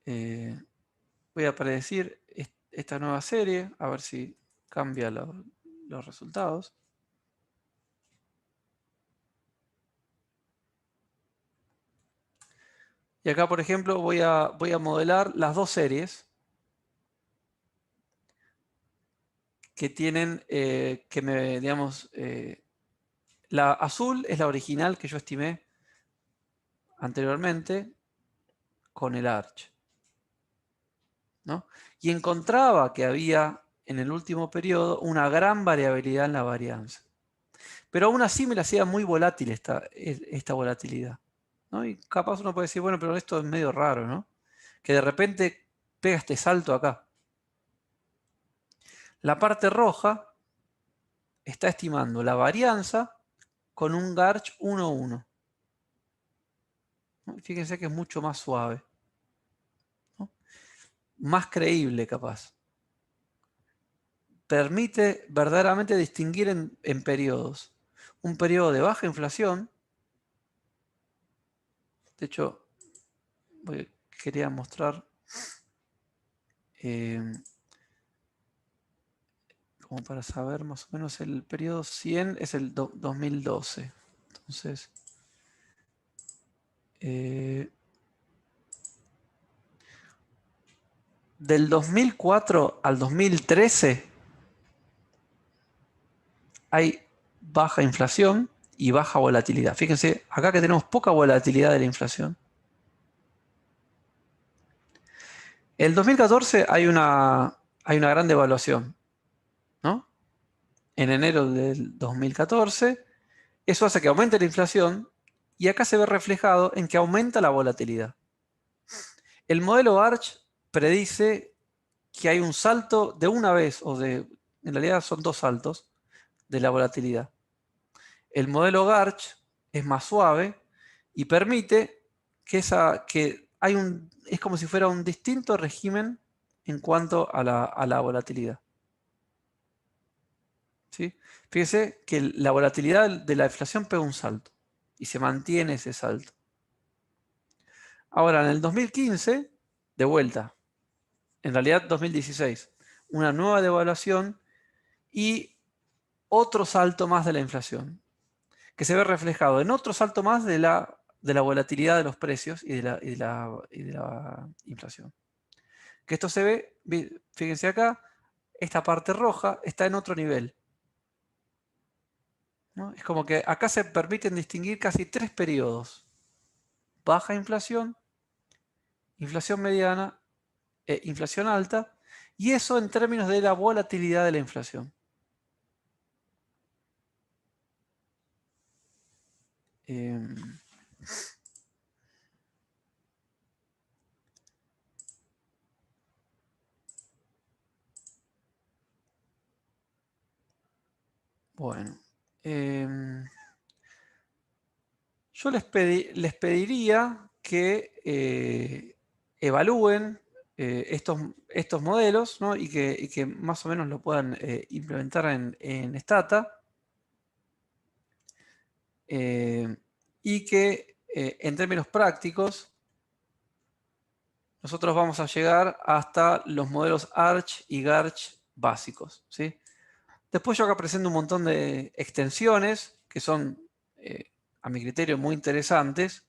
Voy a predecir esta nueva serie, a ver si cambia los resultados. Y acá, por ejemplo, voy a modelar las dos series que tienen, digamos, la azul es la original que yo estimé anteriormente con el Arch, ¿no? Y encontraba que había en el último periodo una gran variabilidad en la varianza. Pero aún así me la hacía muy volátil esta volatilidad, ¿no? Y capaz uno puede decir, bueno, pero esto es medio raro, ¿no? Que de repente pega este salto acá. La parte roja está estimando la varianza con un Garch 1.1. ¿No? Fíjense que es mucho más suave, ¿no? Más creíble capaz. Permite verdaderamente distinguir en periodos. Un periodo de baja inflación. De hecho, quería mostrar como para saber más o menos el periodo 100 es el 2012. Entonces, del 2004 al 2013 hay baja inflación y baja volatilidad. Fíjense, acá que tenemos poca volatilidad de la inflación. El 2014 hay una gran devaluación, ¿no? En enero del 2014, eso hace que aumente la inflación y acá se ve reflejado en que aumenta la volatilidad. El modelo Arch predice que hay un salto de una vez, en realidad son dos saltos de la volatilidad. El modelo Garch es más suave y permite que es como si fuera un distinto régimen en cuanto a la volatilidad. ¿Sí? Fíjese que la volatilidad de la inflación pega un salto y se mantiene ese salto. Ahora, en el 2015, de vuelta, en realidad 2016, una nueva devaluación y otro salto más de la inflación, que se ve reflejado en otro salto más de la volatilidad de los precios y de la inflación. Que esto se ve, fíjense acá, esta parte roja está en otro nivel, ¿no? Es como que acá se permiten distinguir casi tres periodos: baja inflación, inflación mediana e inflación alta, y eso en términos de la volatilidad de la inflación. Bueno, yo les pediría que evalúen estos modelos, ¿no? y que más o menos lo puedan implementar en Stata, y que en términos prácticos nosotros vamos a llegar hasta los modelos Arch y Garch básicos, ¿sí? Después yo acá presento un montón de extensiones que son, a mi criterio, muy interesantes,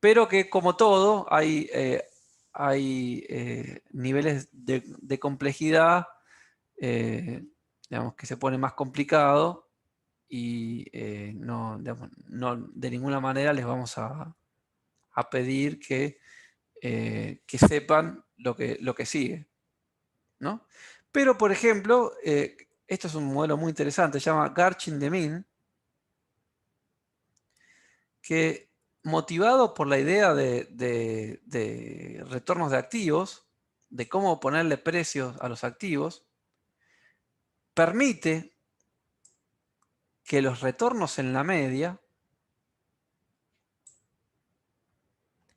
pero que, como todo, hay niveles de complejidad, digamos, que se pone más complicado y no, digamos, de ninguna manera les vamos a pedir que sepan lo que sigue, ¿no? Pero, por ejemplo, esto es un modelo muy interesante, se llama Garching the Mean, que, motivado por la idea de retornos de activos, de cómo ponerle precios a los activos, permite que los retornos en la media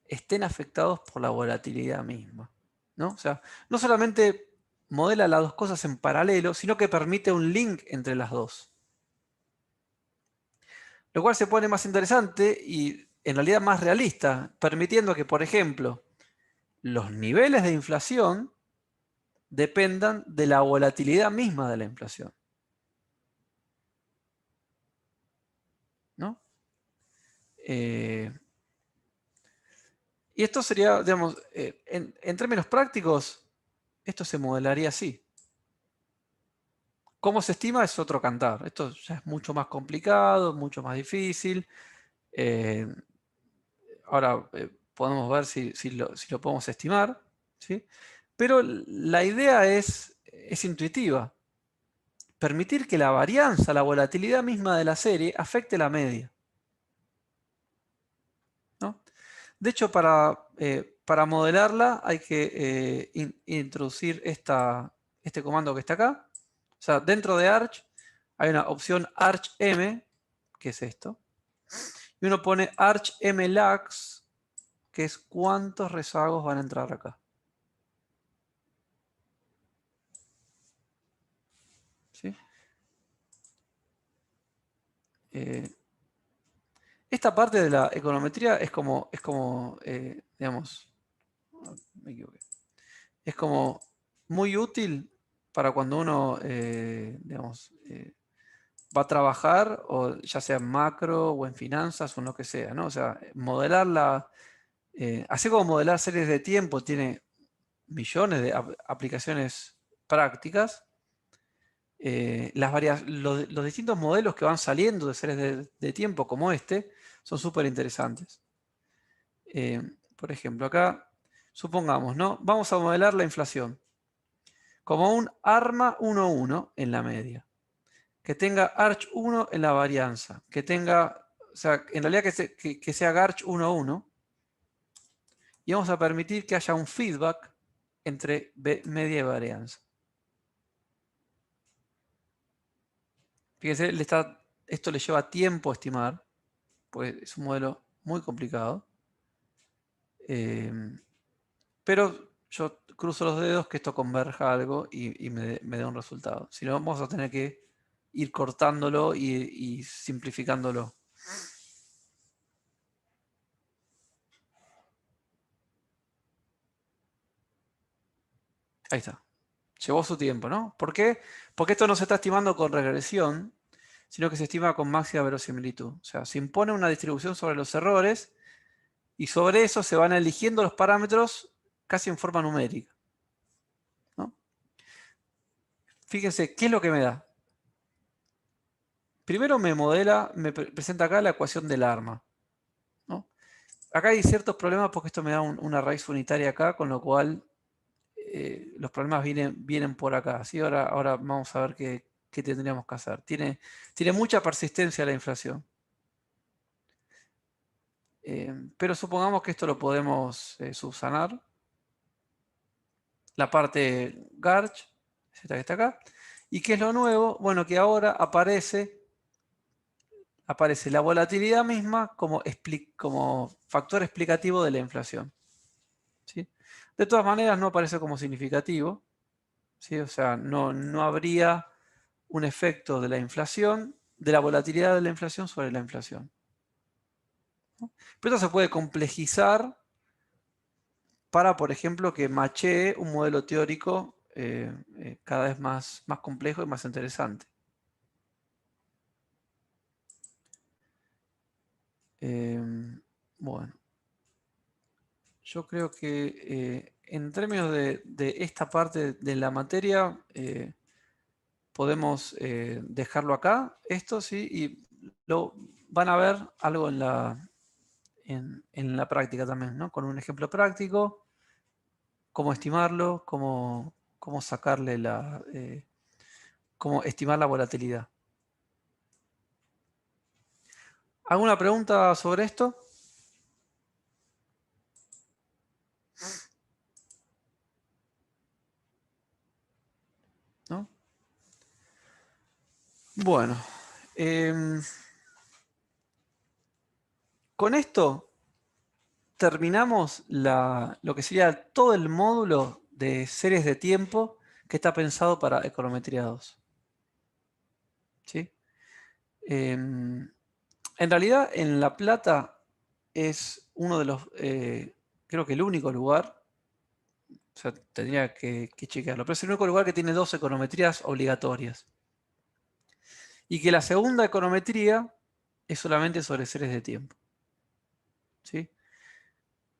estén afectados por la volatilidad misma, ¿no? O sea, no solamente modela las dos cosas en paralelo, sino que permite un link entre las dos. Lo cual se pone más interesante y en realidad más realista, permitiendo que, por ejemplo, los niveles de inflación dependan de la volatilidad misma de la inflación, ¿no? Y esto sería, digamos, en términos prácticos, esto se modelaría así. ¿Cómo se estima? Es otro cantar. Esto ya es mucho más complicado, mucho más difícil. Ahora podemos ver si lo podemos estimar, ¿sí? Pero la idea es intuitiva. Permitir que la varianza, la volatilidad misma de la serie, afecte la media, ¿no? De hecho, para modelarla hay que introducir este comando que está acá. O sea, dentro de Arch hay una opción ArchM, que es esto. Y uno pone ArchMlags, que es cuántos rezagos van a entrar acá. ¿Sí? Esta parte de la econometría es como digamos, me equivoqué. Es como muy útil para cuando uno, digamos, va a trabajar, o ya sea en macro o en finanzas o en lo que sea, ¿no? O sea, así como modelar series de tiempo tiene millones de aplicaciones prácticas, los distintos modelos que van saliendo de series de tiempo como este son súper interesantes. Por ejemplo, acá, supongamos, ¿no? Vamos a modelar la inflación como un ARMA 1,1 en la media, que tenga ARCH 1 en la varianza, que tenga, o sea, en realidad que sea GARCH 1,1, y vamos a permitir que haya un feedback entre media y varianza. Fíjense, esto le lleva tiempo estimar, pues es un modelo muy complicado. Pero yo cruzo los dedos que esto converja algo y me dé un resultado. Si no, vamos a tener que ir cortándolo y simplificándolo. Ahí está. Llevó su tiempo, ¿no? ¿Por qué? Porque esto no se está estimando con regresión, sino que se estima con máxima verosimilitud. O sea, se impone una distribución sobre los errores y sobre eso se van eligiendo los parámetros casi en forma numérica, ¿no? Fíjense, ¿qué es lo que me da? Primero me presenta acá la ecuación del ARMA, ¿no? Acá hay ciertos problemas porque esto me da una raíz unitaria acá, con lo cual los problemas vienen por acá, ¿sí? Ahora vamos a ver qué tendríamos que hacer. Tiene mucha persistencia la inflación. Pero supongamos que esto lo podemos subsanar. La parte Garch, esta que está acá. ¿Y qué es lo nuevo? Bueno, que ahora aparece la volatilidad misma como factor explicativo de la inflación, ¿sí? De todas maneras, no aparece como significativo, ¿sí? O sea, no habría un efecto de la inflación, de la volatilidad de la inflación sobre la inflación, ¿no? Pero esto se puede complejizar para, por ejemplo, que machee un modelo teórico cada vez más complejo y más interesante. Bueno, yo creo que en términos de esta parte de la materia, podemos dejarlo acá, esto sí, y van a ver algo en la práctica también, ¿no? Con un ejemplo práctico, cómo estimarlo, cómo sacarle cómo estimar la volatilidad. ¿Alguna pregunta sobre esto? ¿No? Bueno, con esto terminamos lo que sería todo el módulo de series de tiempo que está pensado para econometría 2. ¿Sí? En realidad, en La Plata es uno de los, creo que el único lugar, o sea, tendría que chequearlo, pero es el único lugar que tiene 2 econometrías obligatorias. Y que la segunda econometría es solamente sobre series de tiempo. ¿Sí?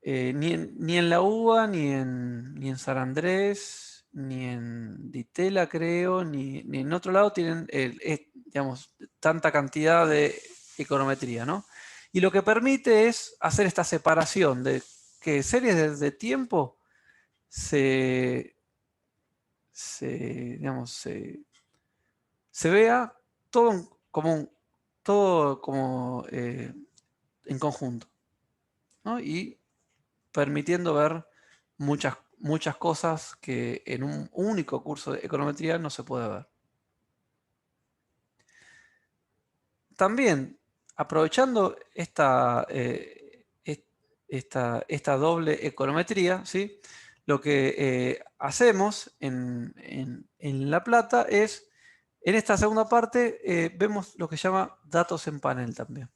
Ni en la UBA, ni en San Andrés, ni en Ditela, creo, ni en otro lado tienen, digamos, tanta cantidad de econometría, ¿no? Y lo que permite es hacer esta separación de que series de tiempo digamos, se vea todo como en conjunto, ¿no? Y permitiendo ver muchas cosas que en un único curso de econometría no se puede ver. También, aprovechando esta doble econometría, ¿sí? Lo que hacemos en La Plata es, en esta segunda parte, vemos lo que se llama datos en panel también.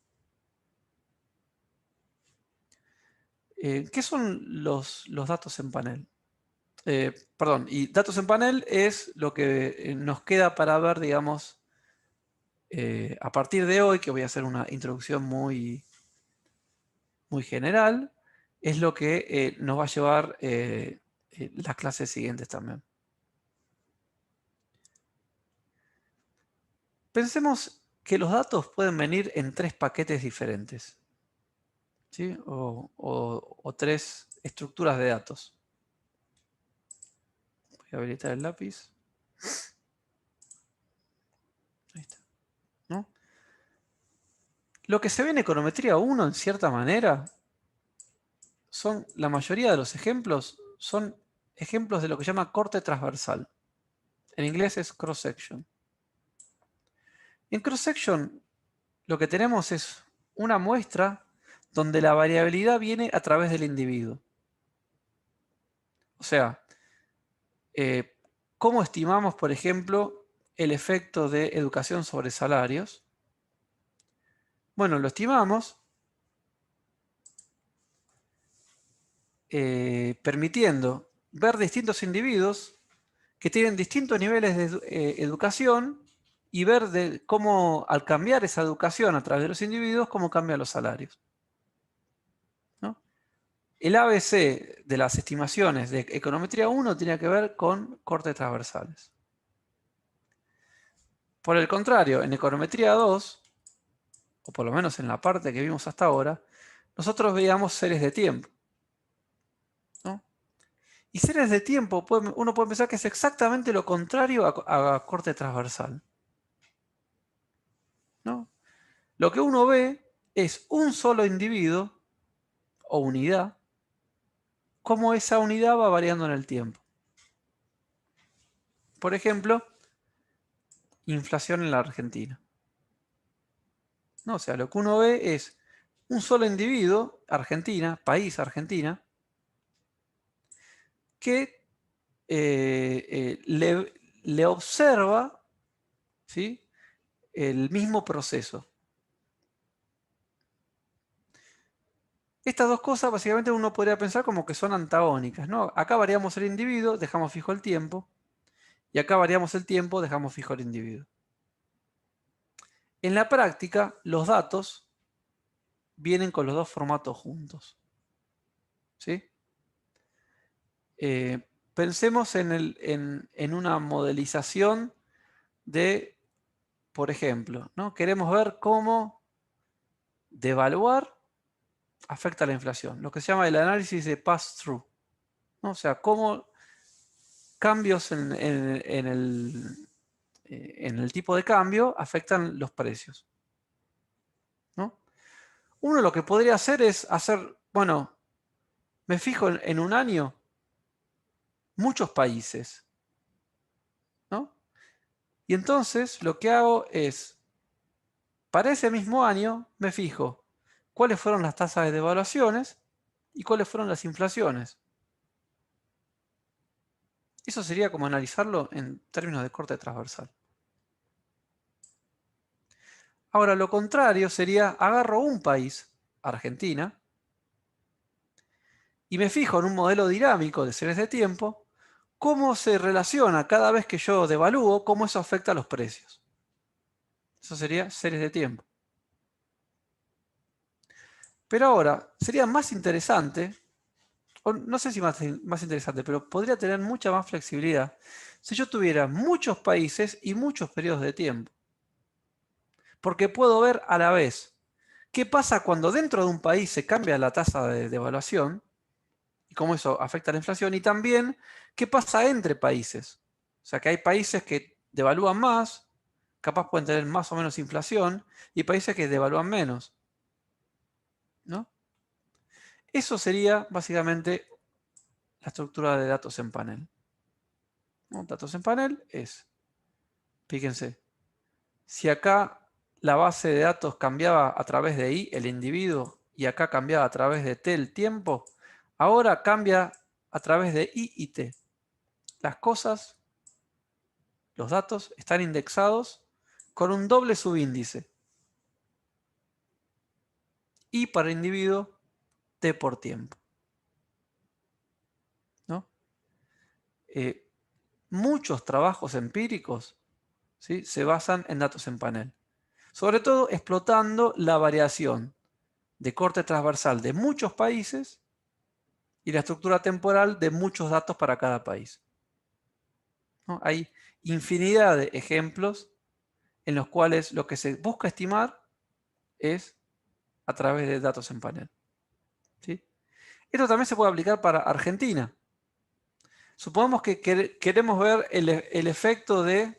¿Qué son los datos en panel? Perdón, y datos en panel es lo que nos queda para ver, digamos, a partir de hoy, que voy a hacer una introducción muy general, es lo que nos va a llevar las clases siguientes también. Pensemos que los datos pueden venir en 3 paquetes diferentes, ¿sí? O 3 estructuras de datos. Voy a habilitar el lápiz. Ahí está, ¿no? Lo que se ve en econometría 1, en cierta manera, la mayoría de los ejemplos son ejemplos de lo que se llama corte transversal. En inglés es cross-section. En cross-section lo que tenemos es una muestra donde la variabilidad viene a través del individuo. O sea, ¿cómo estimamos, por ejemplo, el efecto de educación sobre salarios? Bueno, lo estimamos permitiendo ver distintos individuos que tienen distintos niveles de educación y ver cómo al cambiar esa educación a través de los individuos, cómo cambian los salarios, ¿no? El ABC de las estimaciones de econometría 1 tiene que ver con cortes transversales. Por el contrario, en econometría 2, o por lo menos en la parte que vimos hasta ahora, nosotros veíamos series de tiempo, ¿no? Y series de tiempo, uno puede pensar que es exactamente lo contrario a corte transversal, ¿no? Lo que uno ve es un solo individuo o unidad, cómo esa unidad va variando en el tiempo. Por ejemplo, inflación en la Argentina, ¿no? O sea, lo que uno ve es un solo individuo, Argentina, país Argentina, que le observa, ¿sí?, el mismo proceso. Estas dos cosas básicamente uno podría pensar como que son antagónicas, ¿no? Acá variamos el individuo, dejamos fijo el tiempo, y acá variamos el tiempo, dejamos fijo el individuo. En la práctica, los datos vienen con los dos formatos juntos, ¿sí? Pensemos en una modelización de, por ejemplo, ¿no? Queremos ver cómo devaluar afecta a la inflación, lo que se llama el análisis de pass-through, ¿no? O sea, cómo cambios en el tipo de cambio afectan los precios, ¿no? Uno lo que podría hacer es bueno, me fijo en un año, muchos países, ¿no? Y entonces lo que hago es, para ese mismo año, me fijo cuáles fueron las tasas de devaluaciones y cuáles fueron las inflaciones. Eso sería como analizarlo en términos de corte transversal. Ahora, lo contrario sería, agarro un país, Argentina, y me fijo en un modelo dinámico de series de tiempo, cómo se relaciona cada vez que yo devalúo, cómo eso afecta a los precios. Eso sería series de tiempo. Pero ahora, sería más interesante, o no sé si más interesante, pero podría tener mucha más flexibilidad si yo tuviera muchos países y muchos periodos de tiempo. Porque puedo ver a la vez qué pasa cuando dentro de un país se cambia la tasa de devaluación y cómo eso afecta a la inflación, y también qué pasa entre países. O sea, que hay países que devalúan más, capaz pueden tener más o menos inflación, y países que devalúan menos, ¿no? Eso sería básicamente la estructura de datos en panel, ¿no? Datos en panel es, fíjense, si acá la base de datos cambiaba a través de I, el individuo, y acá cambiaba a través de T, el tiempo, ahora cambia a través de I y T. Las cosas, los datos, están indexados con un doble subíndice. I para individuo, T por tiempo, ¿no? Muchos trabajos empíricos, ¿sí?, se basan en datos en panel. Sobre todo explotando la variación de corte transversal de muchos países y la estructura temporal de muchos datos para cada país, ¿no? Hay infinidad de ejemplos en los cuales lo que se busca estimar es a través de datos en panel. ¿Sí? Esto también se puede aplicar para Argentina. Supongamos que queremos ver el efecto de,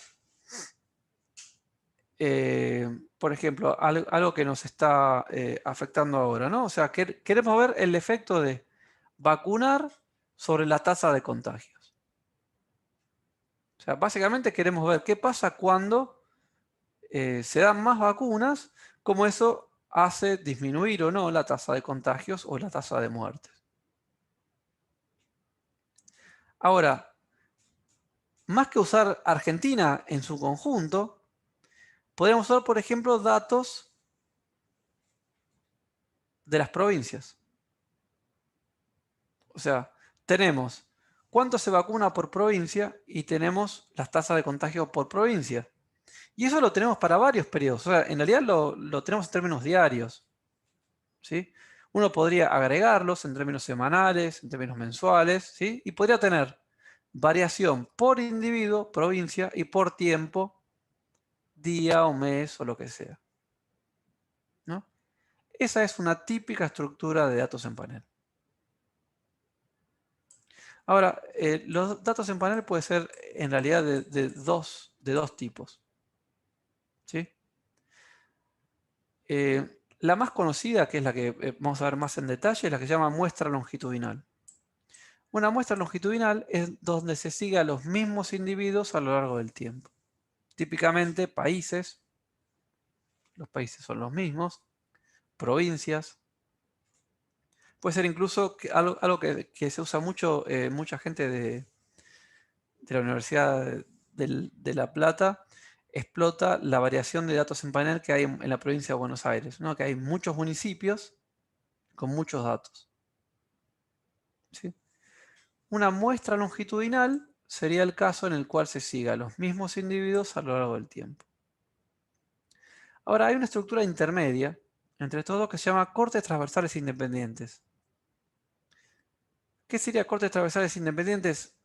por ejemplo, algo que nos está afectando ahora, ¿no? O sea, queremos ver el efecto de vacunar sobre la tasa de contagios. O sea, básicamente queremos ver qué pasa cuando se dan más vacunas, cómo eso hace disminuir o no la tasa de contagios o la tasa de muertes. Ahora, más que usar Argentina en su conjunto, podríamos usar, por ejemplo, datos de las provincias. O sea, tenemos cuánto se vacuna por provincia y tenemos las tasas de contagio por provincia. Y eso lo tenemos para varios periodos. O sea, en realidad lo tenemos en términos diarios. ¿Sí? Uno podría agregarlos en términos semanales, en términos mensuales, ¿sí? Y podría tener variación por individuo, provincia y por tiempo, día o mes o lo que sea. ¿No? Esa es una típica estructura de datos en panel. Ahora, los datos en panel pueden ser en realidad de dos tipos. ¿Sí? La más conocida, que es la que vamos a ver más en detalle, es la que se llama muestra longitudinal. Una muestra longitudinal es donde se sigue a los mismos individuos a lo largo del tiempo. Típicamente países, los países son los mismos, provincias. Puede ser incluso algo que se usa mucho, mucha gente de la Universidad de La Plata explota la variación de datos en panel que hay en la provincia de Buenos Aires, ¿no? Que hay muchos municipios con muchos datos. ¿Sí? Una muestra longitudinal sería el caso en el cual se siga a los mismos individuos a lo largo del tiempo. Ahora, hay una estructura intermedia entre estos dos que se llama cortes transversales independientes. ¿Qué sería cortes transversales independientes?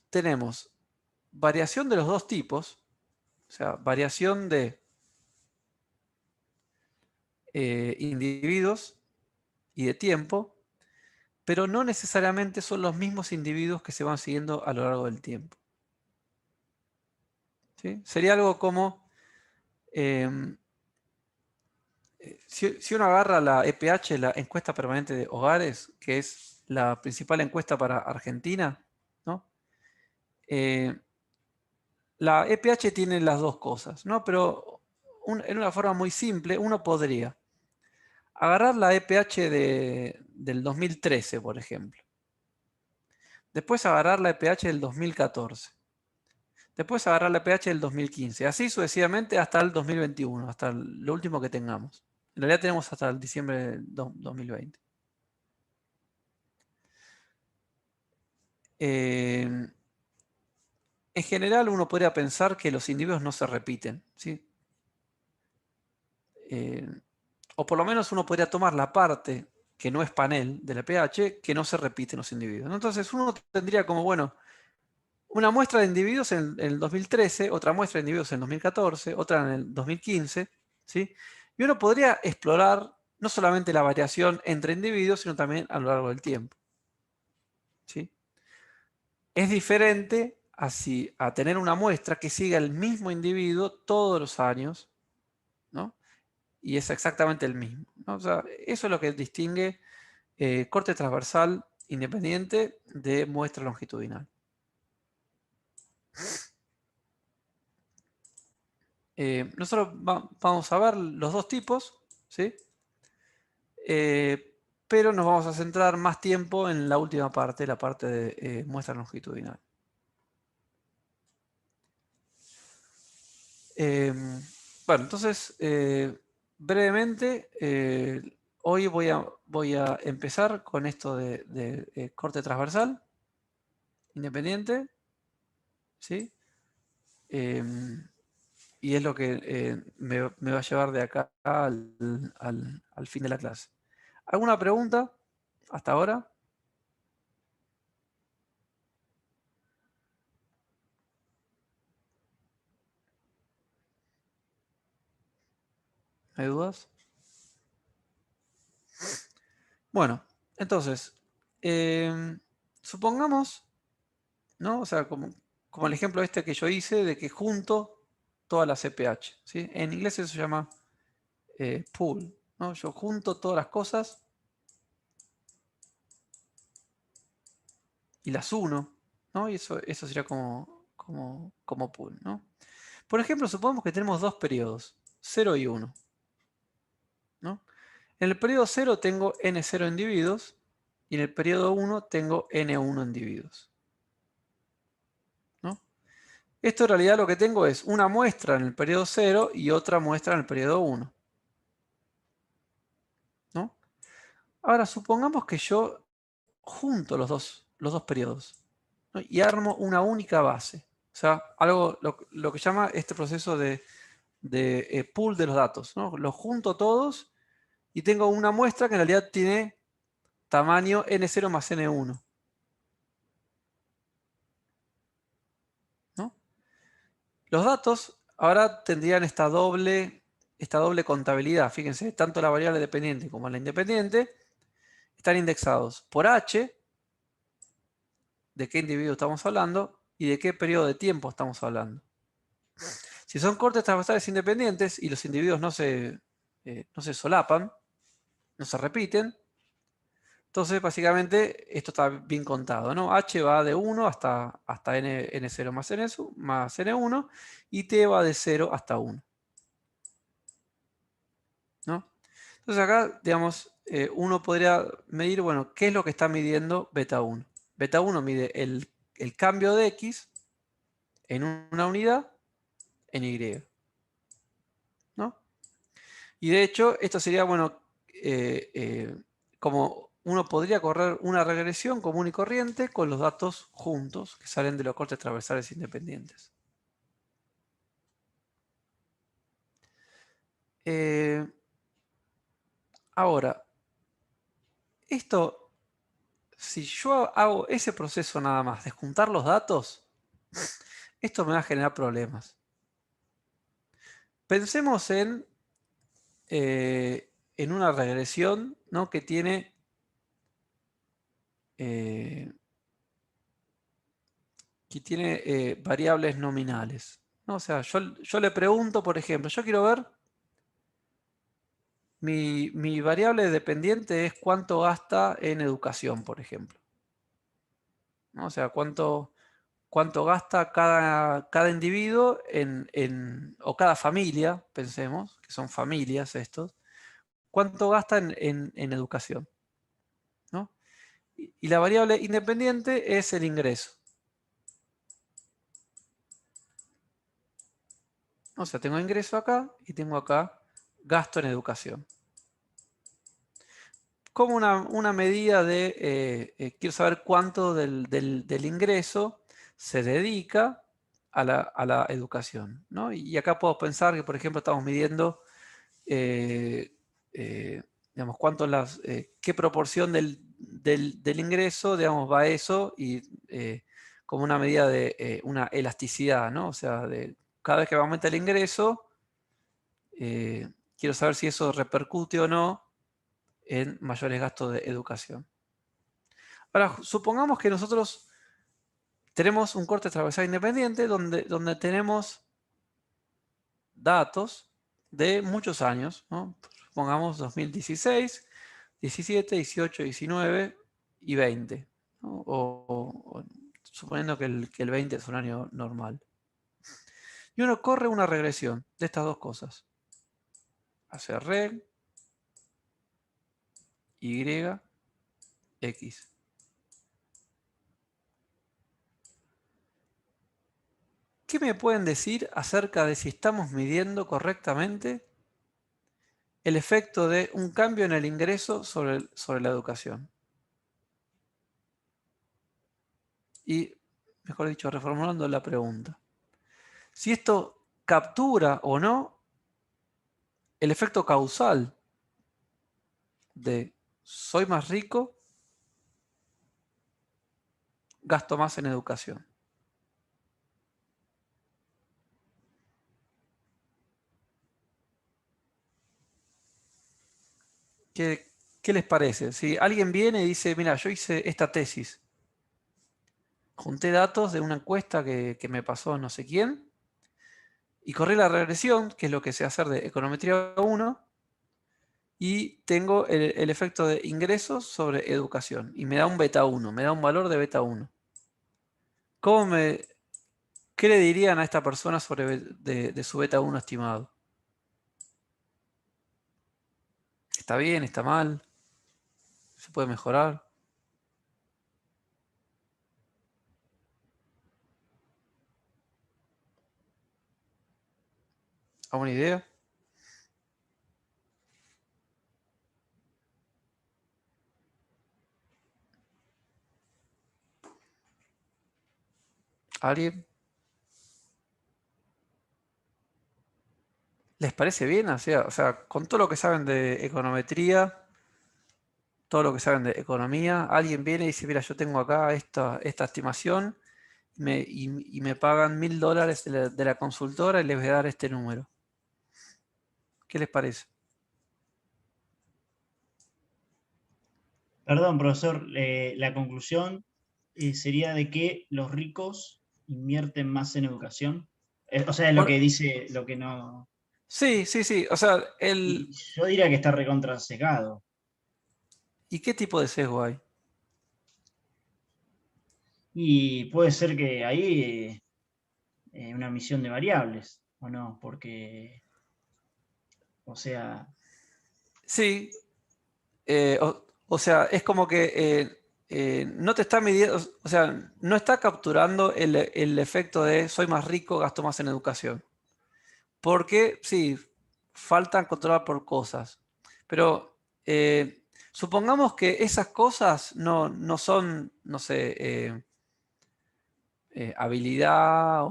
Tenemos variación de los dos tipos, o sea, variación de individuos y de tiempo, pero no necesariamente son los mismos individuos que se van siguiendo a lo largo del tiempo. ¿Sí? Sería algo como, si uno agarra la EPH, la encuesta permanente de hogares, que es la principal encuesta para Argentina, ¿no? La EPH tiene las dos cosas, ¿no? Pero en una forma muy simple, uno podría agarrar la EPH del 2013, por ejemplo. Después agarrar la EPH del 2014. Después agarrar la EPH del 2015. Así sucesivamente hasta el 2021, hasta lo último que tengamos. En realidad tenemos hasta el diciembre del 2020. En general uno podría pensar que los individuos no se repiten, ¿sí? O por lo menos uno podría tomar la parte que no es panel de la pH, que no se repiten los individuos. Entonces uno tendría como, bueno, una muestra de individuos en el 2013, otra muestra de individuos en el 2014, otra en el 2015, ¿sí? Y uno podría explorar no solamente la variación entre individuos, sino también a lo largo del tiempo, ¿sí? Es diferente a tener una muestra que siga el mismo individuo todos los años, ¿no? Y es exactamente el mismo, ¿no? O sea, eso es lo que distingue corte transversal independiente de muestra longitudinal. Nosotros vamos a ver los dos tipos, ¿sí? Pero nos vamos a centrar más tiempo en la última parte, la parte de muestra longitudinal. Bueno, entonces, brevemente, hoy voy a empezar con esto de corte transversal independiente, ¿sí? Y es lo que me va a llevar de acá al fin de la clase. ¿Alguna pregunta hasta ahora? ¿Hay dudas? Bueno, entonces, supongamos, ¿no? O sea, como el ejemplo este que yo hice de que junto todas las CPH, ¿sí? En inglés eso se llama pool, ¿no? Yo junto todas las cosas y las uno, ¿no? Y eso sería como pool, ¿no? Por ejemplo, supongamos que tenemos dos periodos, 0 y 1, ¿no? En el periodo 0 tengo n0 individuos y en el periodo 1 tengo n1 individuos, ¿no? Esto en realidad lo que tengo es una muestra en el periodo 0 y otra muestra en el periodo 1, ¿no? Ahora, supongamos que yo junto los dos periodos, ¿no? Y armo una única base. O sea, lo que llama este proceso de pool de los datos, ¿no? Los junto todos y tengo una muestra que en realidad tiene tamaño n0 más n1, ¿no? Los datos ahora tendrían esta doble contabilidad. Fíjense, tanto la variable dependiente como la independiente están indexados por h, de qué individuo estamos hablando, y de qué periodo de tiempo estamos hablando. Si son cortes transversales independientes y los individuos no se solapan, no se repiten, entonces básicamente esto está bien contado, ¿no? H va de 1 hasta n0 más n1 y t va de 0 hasta 1, ¿no? Entonces acá, digamos, uno podría medir, bueno, ¿qué es lo que está midiendo beta 1? Beta 1 mide el cambio de x en una unidad en y, ¿no? Y de hecho, esto sería, bueno, como uno podría correr una regresión común y corriente con los datos juntos que salen de los cortes transversales independientes. Ahora, esto, si yo hago ese proceso nada más de juntar los datos, esto me va a generar problemas. Pensemos en una regresión, ¿no? Que tiene variables nominales, ¿no? O sea, yo le pregunto, por ejemplo, yo quiero ver, mi variable dependiente es cuánto gasta en educación, por ejemplo, ¿no? O sea, cuánto gasta cada individuo o cada familia, pensemos, que son familias estos, cuánto gasta en educación, ¿no? Y la variable independiente es el ingreso. O sea, tengo ingreso acá y tengo acá gasto en educación. Como una medida de, quiero saber cuánto del ingreso se dedica a la educación, ¿no? Y acá puedo pensar que, por ejemplo, estamos midiendo, digamos, qué proporción del ingreso, digamos, va a eso y como una medida de una elasticidad, ¿no? O sea, cada vez que aumenta el ingreso, quiero saber si eso repercute o no en mayores gastos de educación. Ahora, supongamos que nosotros tenemos un corte transversal independiente donde tenemos datos de muchos años, ¿no? Supongamos 2016, 17, 18, 19 y 20, ¿no? O suponiendo que el 20 es un año normal. Y uno corre una regresión de estas dos cosas. Hace reg, y, x. ¿Qué me pueden decir acerca de si estamos midiendo correctamente el efecto de un cambio en el ingreso sobre la educación? Y, mejor dicho, reformulando la pregunta. Si esto captura o no el efecto causal de soy más rico, gasto más en educación. ¿Qué les parece? Si alguien viene y dice, mira, yo hice esta tesis, junté datos de una encuesta que me pasó no sé quién, y corrí la regresión, que es lo que sé hacer de econometría 1, y tengo el efecto de ingresos sobre educación, y me da un beta 1, me da un valor de beta 1. ¿Qué le dirían a esta persona sobre de su beta 1 estimado? ¿Está bien? ¿Está mal? ¿Se puede mejorar? ¿Alguna idea? ¿Alguien? ¿Les parece bien? O sea, con todo lo que saben de econometría, todo lo que saben de economía, alguien viene y dice, mira, yo tengo acá esta estimación y me pagan $1000 de la consultora y les voy a dar este número. ¿Qué les parece? Perdón, profesor, la conclusión sería de que los ricos invierten más en educación. O sea, lo Bueno, que dice, lo que no. sí, sí, sí. O sea, Y yo diría que está recontra sesgado. ¿y qué tipo de sesgo hay? Y puede ser que ahí una misión de variables, ¿o no? Porque, o sea, Sí, o sea, es como que no te está midiendo, o sea, no está capturando el efecto de soy más rico, gasto más en educación. Porque sí, faltan controlar por cosas. Pero supongamos que esas cosas no son, no sé, habilidad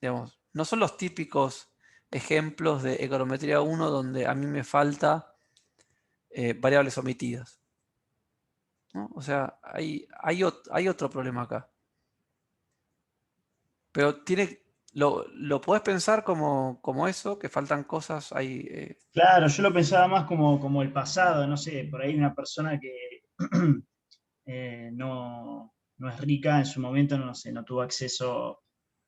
digamos, no son los típicos ejemplos de econometría 1 donde a mí me falta variables omitidas, ¿no? O sea, hay otro problema acá. Pero lo podés pensar como eso, que faltan cosas ahí. claro, yo lo pensaba más como el pasado, no sé, por ahí una persona que no es rica en su momento, no sé, no tuvo acceso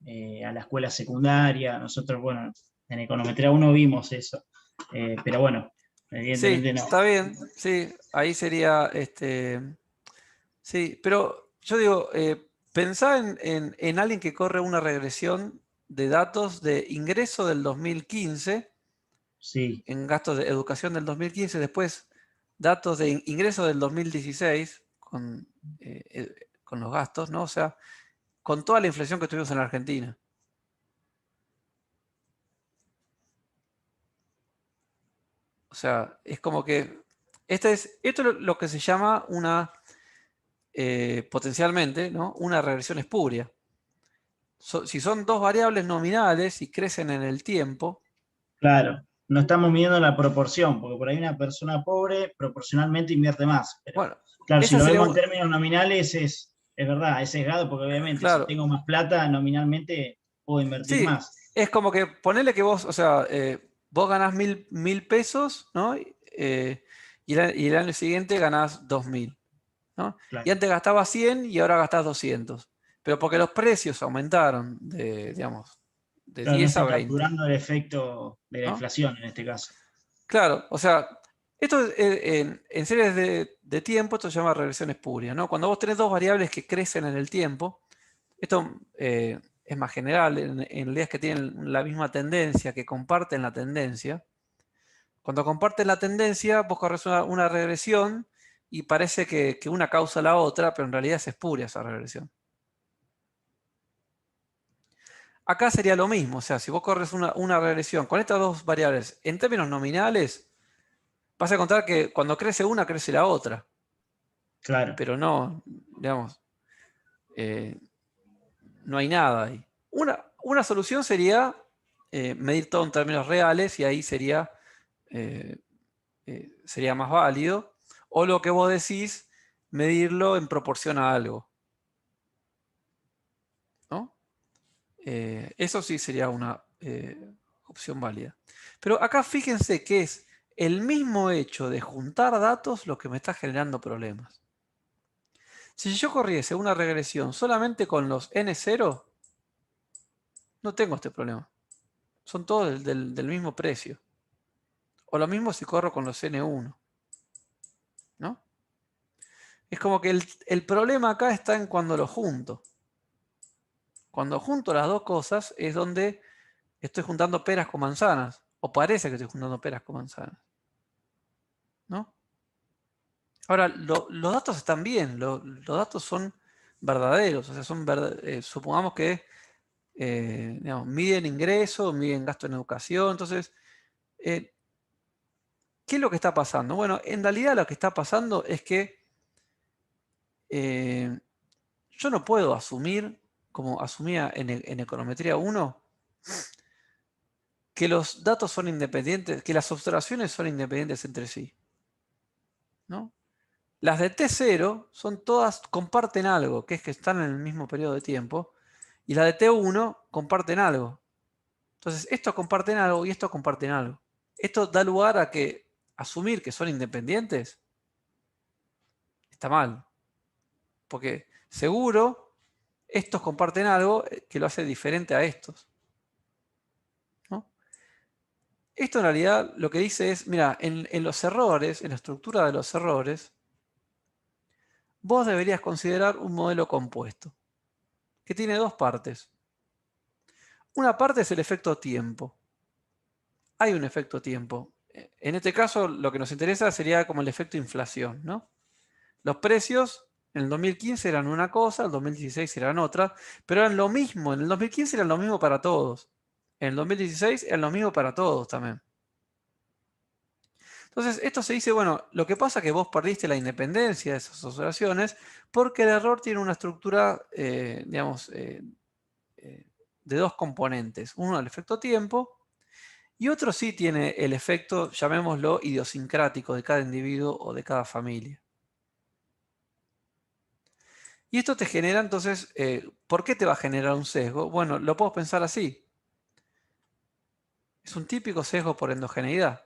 a la escuela secundaria. Nosotros, bueno, en Econometría 1 vimos eso. Pero bueno, Sí, evidentemente no. está bien, sí, ahí sería, sí, pero yo digo, pensá en alguien que corre una regresión de datos de ingreso del 2015, Sí, en gastos de educación del 2015, después datos de ingreso del 2016 con los gastos, ¿no? O sea, con toda la inflación que tuvimos en la Argentina. O sea, es como que esto es lo que se llama potencialmente, ¿no? Una regresión espuria. Si son dos variables nominales y crecen en el tiempo, claro. No estamos midiendo la proporción, porque por ahí una persona pobre proporcionalmente invierte más. Pero bueno, claro, si esa lo sería, vemos en términos nominales, es verdad, es sesgado, porque obviamente si claro, tengo más plata, nominalmente puedo invertir sí, más. es como que ponele que vos, o sea, vos ganás mil pesos, ¿no? Y el año siguiente ganás 2000, ¿no? Y Claro. antes gastabas 100 y ahora gastás 200. Pero porque los precios aumentaron digamos, de Claro, no 10 a estoy 20, capturando el efecto de la ¿no? inflación en este caso. Claro, o sea, esto en series de tiempo, esto se llama regresión espuria, ¿no? Cuando vos tenés dos variables que crecen en el tiempo, esto es más general en realidad que tienen la misma tendencia, que comparten la tendencia. Cuando comparten la tendencia, vos corres una regresión y parece que una causa la otra, pero en realidad es espuria esa regresión. Acá sería lo mismo, o sea, si vos corres una regresión con estas dos variables en términos nominales, vas a encontrar que cuando crece una, crece la otra. Claro. Pero no, digamos, eh, no hay nada ahí. Una solución sería medir todo en términos reales y ahí eh, sería más válido. O lo que vos decís, medirlo en proporción a algo, ¿no? Eso sí sería una opción válida. Pero acá fíjense que es el mismo hecho de juntar datos lo que me está generando problemas. Si yo corriese una regresión solamente con los N0, no tengo este problema. Son todos del mismo precio. O lo mismo si corro con los N1. ¿No? Es como que el problema acá está en cuando lo junto. Cuando junto las dos cosas es donde estoy juntando peras con manzanas. O parece que estoy juntando peras con manzanas. ¿No? Ahora, los datos están bien. Los datos son verdaderos. O sea, supongamos que digamos, miden ingreso, miden gasto en educación. Entonces, ¿qué es lo que está pasando? Bueno, en realidad lo que está pasando es que yo no puedo asumir, como asumía en Econometría 1, que los datos son independientes, que las observaciones son independientes entre sí. ¿No? Las de T0 son todas, comparten algo, que es que están en el mismo periodo de tiempo, y las de T1 comparten algo. Entonces, estos comparten algo y estos comparten algo. Esto da lugar a que asumir que son independientes está mal. Porque seguro estos comparten algo que lo hace diferente a estos. ¿No? Esto en realidad lo que dice es, mira, en los errores, en la estructura de los errores, vos deberías considerar un modelo compuesto, que tiene dos partes. Una parte es el efecto tiempo. Hay un efecto tiempo. En este caso, lo que nos interesa sería como el efecto inflación, ¿no? Los precios en el 2015 eran una cosa, en el 2016 eran otra, pero eran lo mismo. En el 2015 eran lo mismo para todos. En el 2016 eran lo mismo para todos también. Entonces, esto se dice, bueno, lo que pasa es que vos perdiste la independencia de esas observaciones porque el error tiene una estructura, digamos, de dos componentes. Uno, el efecto tiempo, y otro sí tiene el efecto, llamémoslo, idiosincrático de cada individuo o de cada familia. Y esto te genera entonces, ¿por qué te va a generar un sesgo? Bueno, lo puedo pensar así. Es un típico sesgo por endogeneidad.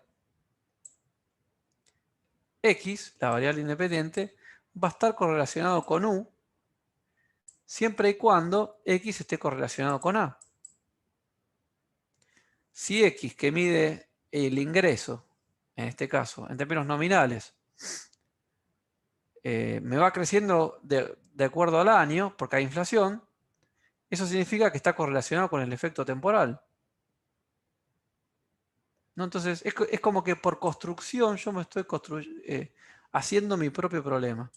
X, la variable independiente, va a estar correlacionado con U siempre y cuando X esté correlacionado con A. Si X, que mide el ingreso, en este caso, en términos nominales, me va creciendo de acuerdo al año, porque hay inflación, eso significa que está correlacionado con el efecto temporal. ¿No? Entonces, es como que por construcción yo me estoy haciendo mi propio problema.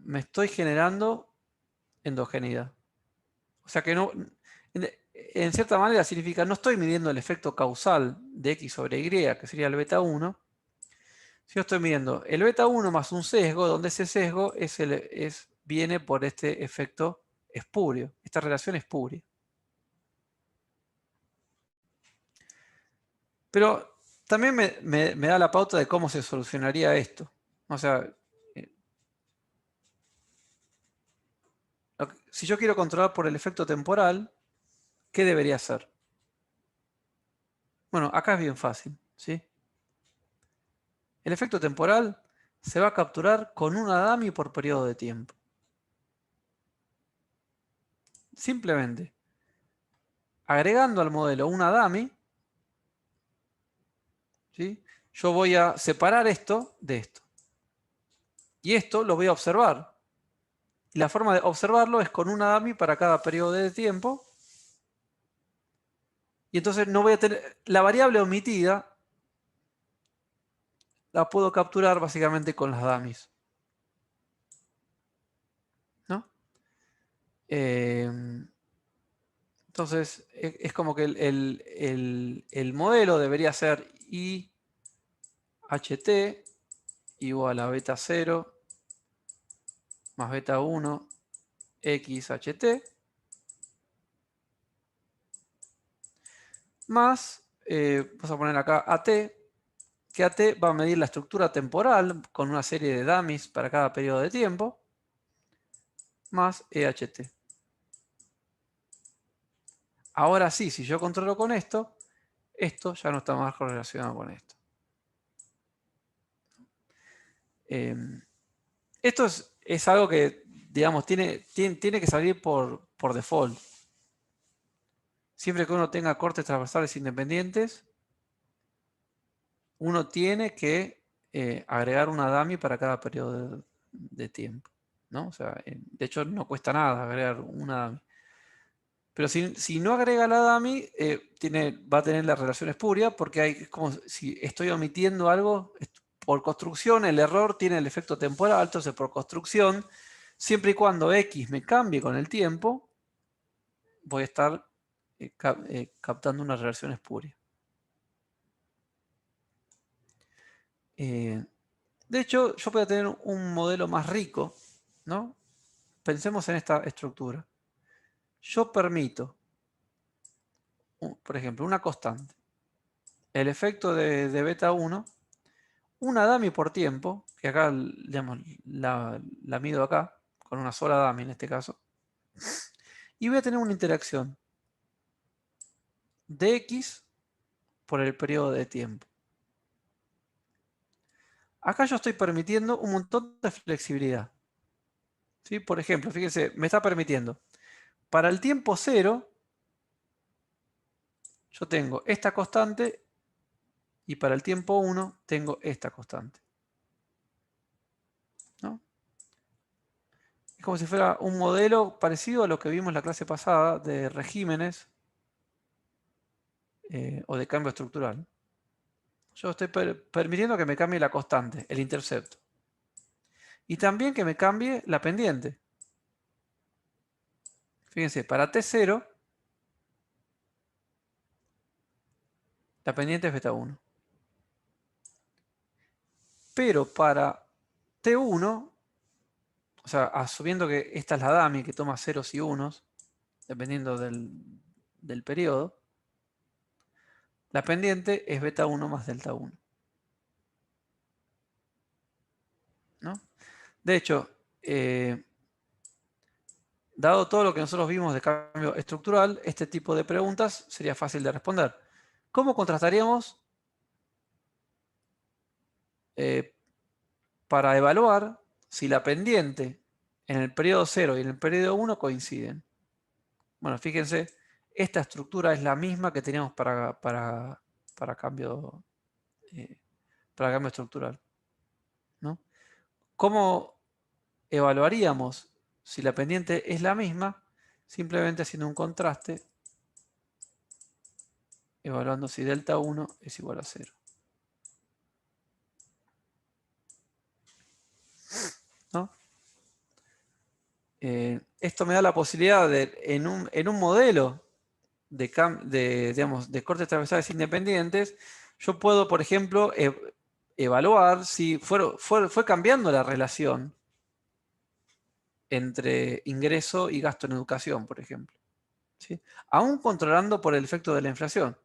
Me estoy generando endogeneidad. O sea que no, en cierta manera significa, no estoy midiendo el efecto causal de X sobre Y, que sería el beta 1, sino estoy midiendo el beta 1 más un sesgo, donde ese sesgo viene por este efecto espurio, esta relación espuria. Pero también me da la pauta de cómo se solucionaría esto. O sea, si yo quiero controlar por el efecto temporal, ¿qué debería hacer? Bueno, acá es bien fácil, ¿sí? El efecto temporal se va a capturar con una dummy por periodo de tiempo. Simplemente agregando al modelo una dummy, ¿sí? Yo voy a separar esto de esto. Y esto lo voy a observar. Y la forma de observarlo es con una dummy para cada periodo de tiempo. Y entonces no voy a tener la variable omitida, la puedo capturar básicamente con las dummies. ¿No? Entonces es como que el modelo debería ser IHT igual a beta 0 más beta 1 XHT más, vamos a poner acá AT, que AT va a medir la estructura temporal con una serie de dummies para cada periodo de tiempo, más EHT. Ahora sí, si yo controlo con esto, esto ya no está más correlacionado con esto. Esto es algo que, digamos, tiene que salir por default. Siempre que uno tenga cortes transversales independientes, uno tiene que agregar una dummy para cada periodo de tiempo, ¿no? O sea, de hecho no cuesta nada agregar una dummy. Pero si no agrega la dummy, va a tener la relación espuria porque es como si estoy omitiendo algo. Por construcción, el error tiene el efecto temporal, entonces por construcción, siempre y cuando X me cambie con el tiempo, voy a estar captando una relación espuria. De hecho, yo voy a tener un modelo más rico, ¿no? Pensemos en esta estructura. Yo permito, por ejemplo, una constante. El efecto de beta 1, una dummy por tiempo, que acá digamos, la mido acá, con una sola dummy en este caso, y voy a tener una interacción de X por el periodo de tiempo. Acá yo estoy permitiendo un montón de flexibilidad. ¿Sí? Por ejemplo, fíjense, me está permitiendo, para el tiempo 0, yo tengo esta constante y para el tiempo 1 tengo esta constante. ¿No? Es como si fuera un modelo parecido a lo que vimos en la clase pasada de regímenes o de cambio estructural. Yo estoy permitiendo que me cambie la constante, el intercepto. Y también que me cambie la pendiente. Fíjense, para T0, la pendiente es beta 1. Pero para T1, o sea, asumiendo que esta es la dummy que toma ceros y unos, dependiendo del periodo, la pendiente es beta 1 más delta 1. ¿No? De hecho, dado todo lo que nosotros vimos de cambio estructural, este tipo de preguntas sería fácil de responder. ¿Cómo contrastaríamos para evaluar si la pendiente en el periodo 0 y en el periodo 1 coinciden? Bueno, fíjense, esta estructura es la misma que teníamos para cambio estructural, ¿no? ¿Cómo evaluaríamos si la pendiente es la misma? Simplemente haciendo un contraste, evaluando si delta 1 es igual a 0. ¿No? Esto me da la posibilidad de, en un modelo digamos, de cortes transversales independientes, yo puedo, por ejemplo, evaluar si fue cambiando la relación entre ingreso y gasto en educación, por ejemplo. ¿Sí? Aún controlando por el efecto de la inflación.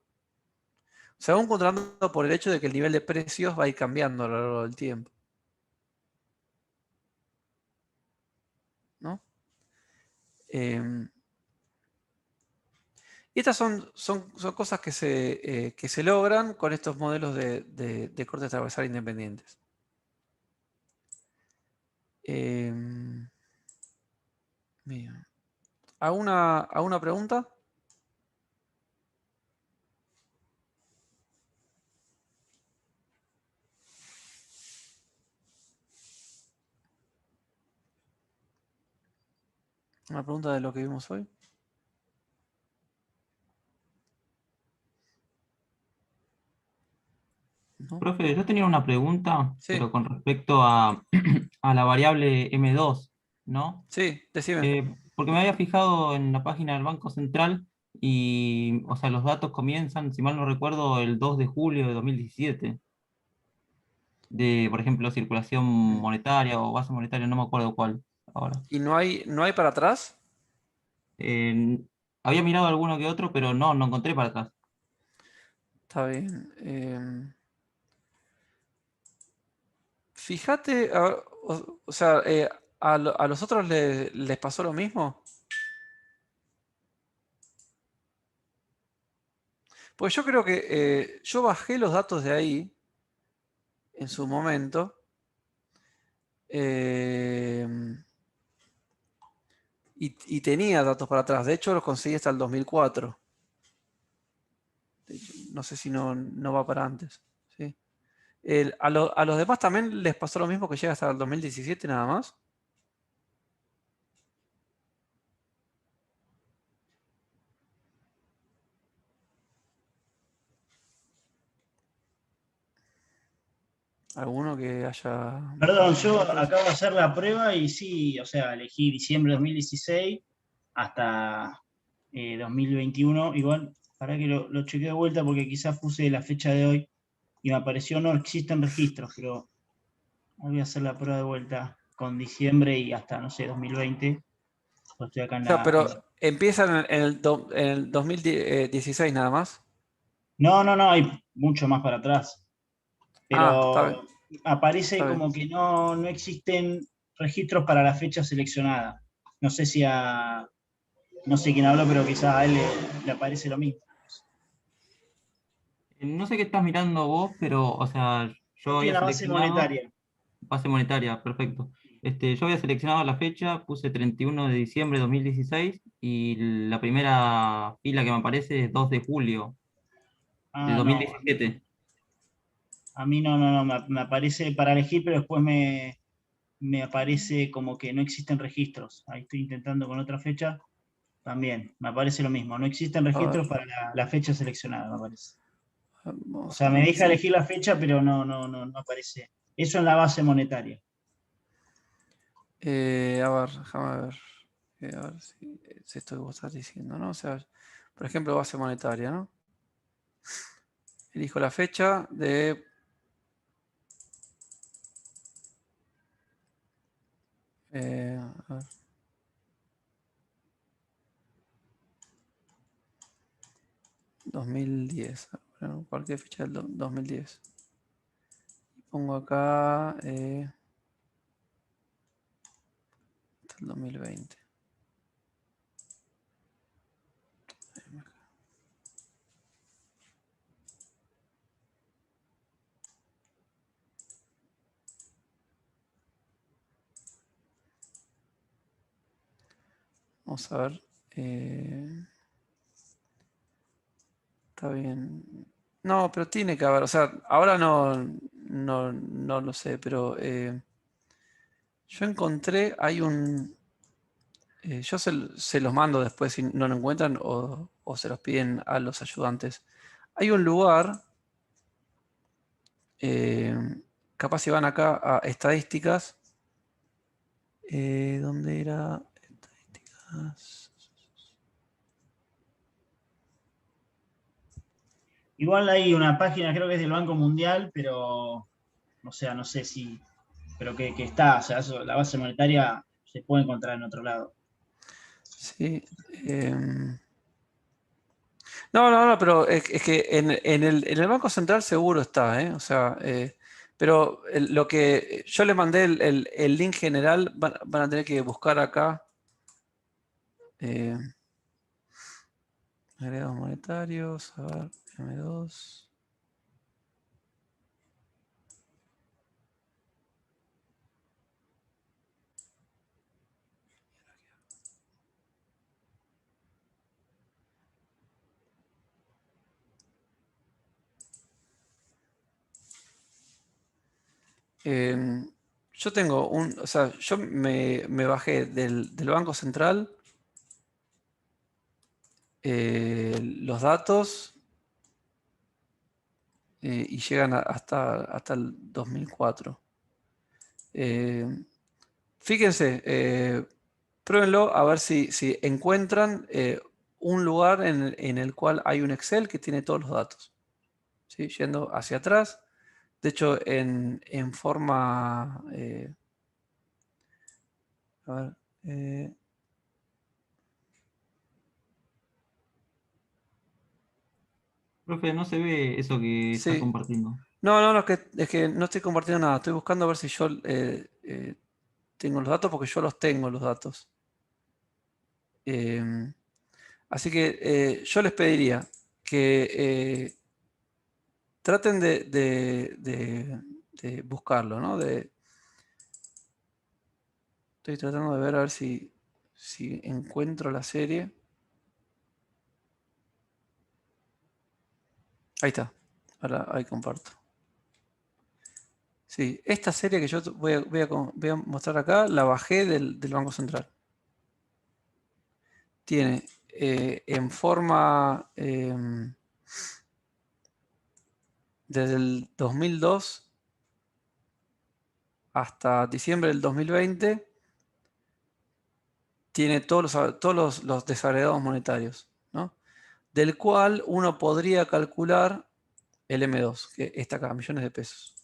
O sea, aún controlando por el hecho de que el nivel de precios va a ir cambiando a lo largo del tiempo. ¿No? Y estas son cosas que se logran con estos modelos de cortes transversales independientes. Bien. ¿Alguna pregunta? ¿Una pregunta de lo que vimos hoy? ¿No? Profe, yo tenía una pregunta, Sí, pero con respecto a, a la variable M2, ¿no? sí, decime. Porque me había fijado en la página del Banco Central y, o sea, los datos comienzan, si mal no recuerdo, el 2 de julio de 2017, de, por ejemplo, circulación monetaria o base monetaria, no me acuerdo cuál ahora. ¿Y no hay para atrás? Eh, Había mirado alguno que otro, pero no encontré para atrás. Está bien. Fíjate, o sea, ¿a los otros les pasó lo mismo? Pues yo creo que yo bajé los datos de ahí en su momento. Y tenía datos para atrás. De hecho, los conseguí hasta el 2004. De hecho, no sé si no va para antes. ¿Sí? A los demás también les pasó lo mismo, que llega hasta el 2017 nada más. ¿Alguno que haya... Perdón, yo acabo de hacer la prueba y sí, o sea, elegí diciembre de 2016 hasta 2021. Igual, para que lo chequee de vuelta porque quizás puse la fecha de hoy y me apareció no existen registros, pero voy a hacer la prueba de vuelta con diciembre y hasta, no sé, 2020. Pues estoy acá en O sea, la... pero empiezan en el 2016 nada más. No, no, no, hay mucho más para atrás. Ah, está bien. Pero aparece Está bien. como que no existen registros para la fecha seleccionada. No sé si no sé quién habló, pero quizás a él le aparece lo mismo. No sé qué estás mirando vos, pero, o sea, yo Estoy en había la base seleccionado monetaria. base monetaria, perfecto. Yo había seleccionado la fecha, puse 31 de diciembre de 2016 y la primera fila que me aparece es 2 de julio de Ah, no, 2017. a mí no, me aparece para elegir, pero después me aparece como que no existen registros. Ahí estoy intentando con otra fecha, también, me aparece lo mismo. No existen A ver, registros para la fecha seleccionada, me aparece. O vamos sea, a me ver deja si... elegir la fecha, pero no aparece. Eso en la base monetaria. a ver, déjame ver. A ver si esto que vos estás diciendo, ¿no? O sea, por ejemplo, base monetaria, ¿no? Elijo la fecha de... a ver, 2010. Bueno, cualquier fecha del 2010. Pongo acá hasta el 2020. Vamos a ver. Está bien. No, pero tiene que haber. O sea, ahora no lo sé, pero yo encontré, hay un... yo se los mando después si no lo encuentran o se los piden a los ayudantes. Hay un lugar, eh, capaz si van acá a estadísticas, ¿dónde era? Estadísticas. Igual hay una página, creo que es del Banco Mundial, pero, o sea, no sé si, pero que está, o sea, la base monetaria se puede encontrar en otro lado. Sí. No, pero es que en el Banco Central seguro está, ¿eh? O sea, pero lo que yo les mandé el link general, van a tener que buscar acá. eh, agregados monetarios, a ver, M2. Yo tengo o sea, yo me bajé del Banco Central los datos y llegan hasta el 2004. Fíjense, pruébenlo a ver si encuentran un lugar en el cual hay un Excel que tiene todos los datos. ¿Sí? Yendo hacia atrás. De hecho, en forma... a ver, Profe, no se ve eso que está sí. compartiendo. No, es que no estoy compartiendo nada. Estoy buscando a ver si yo tengo los datos, porque yo los tengo los datos. Así que yo les pediría que traten de buscarlo, ¿no? Estoy tratando de ver a ver si encuentro la serie. Ahí está. Ahora ahí comparto. Sí, esta serie que yo voy a mostrar acá, la bajé del Banco Central. Tiene en forma desde el 2002 hasta diciembre del 2020, tiene todos los desagregados monetarios, ¿no? Del cual uno podría calcular el M2, que está acá, millones de pesos.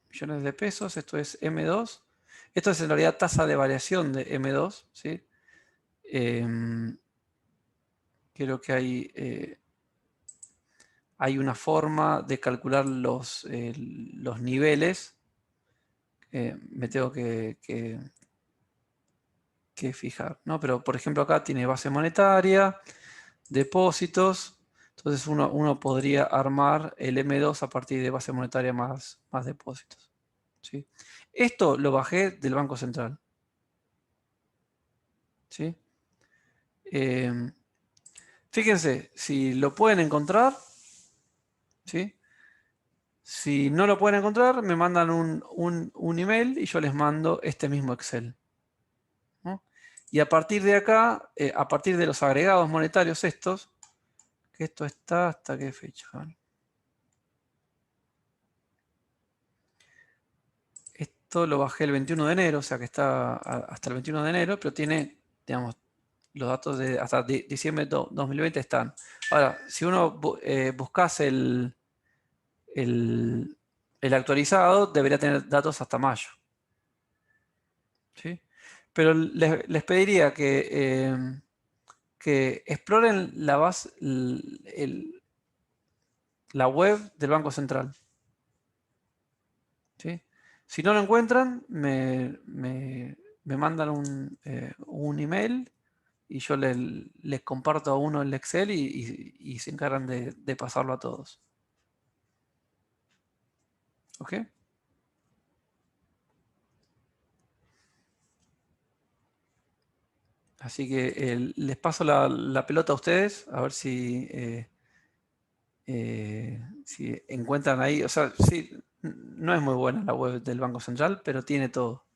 Millones de pesos, esto es M2. Esto es en realidad tasa de variación de M2, ¿sí? Creo que hay una forma de calcular los niveles. Me tengo que fijar, ¿no? Pero por ejemplo acá tiene base monetaria, depósitos. Entonces uno podría armar el M2 a partir de base monetaria más depósitos, ¿sí? Esto lo bajé del Banco Central, ¿sí? Fíjense, si lo pueden encontrar, ¿sí? Si no lo pueden encontrar, me mandan un email y yo les mando este mismo Excel, ¿no? Y a partir de acá, a partir de los agregados monetarios estos, que esto está hasta qué fecha. Esto lo bajé el 21 de enero, o sea que está hasta el 21 de enero, pero tiene, digamos, los datos de hasta diciembre de 2020 están. Ahora, si uno buscase el actualizado, debería tener datos hasta mayo, ¿sí? Pero les pediría que exploren la base, la web del Banco Central, ¿sí? Si no lo encuentran, me mandan un email y yo les comparto a uno el Excel y se encargan de pasarlo a todos. ¿Ok? Así que les paso la pelota a ustedes, a ver si encuentran ahí. O sea, sí, no es muy buena la web del Banco Central, pero tiene todo.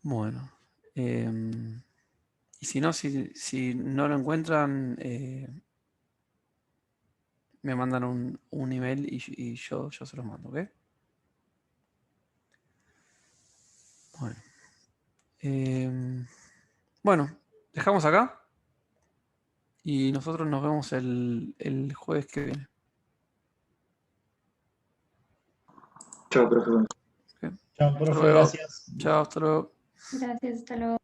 Bueno. Y si no, si no lo encuentran, me mandan un email y yo se los mando, ¿ok? Bueno. Bueno, dejamos acá y nosotros nos vemos el jueves que viene. Chao, profe. ¿Ok? Chao, Hasta profe, luego. gracias. Chao, hasta luego. Gracias, hasta luego.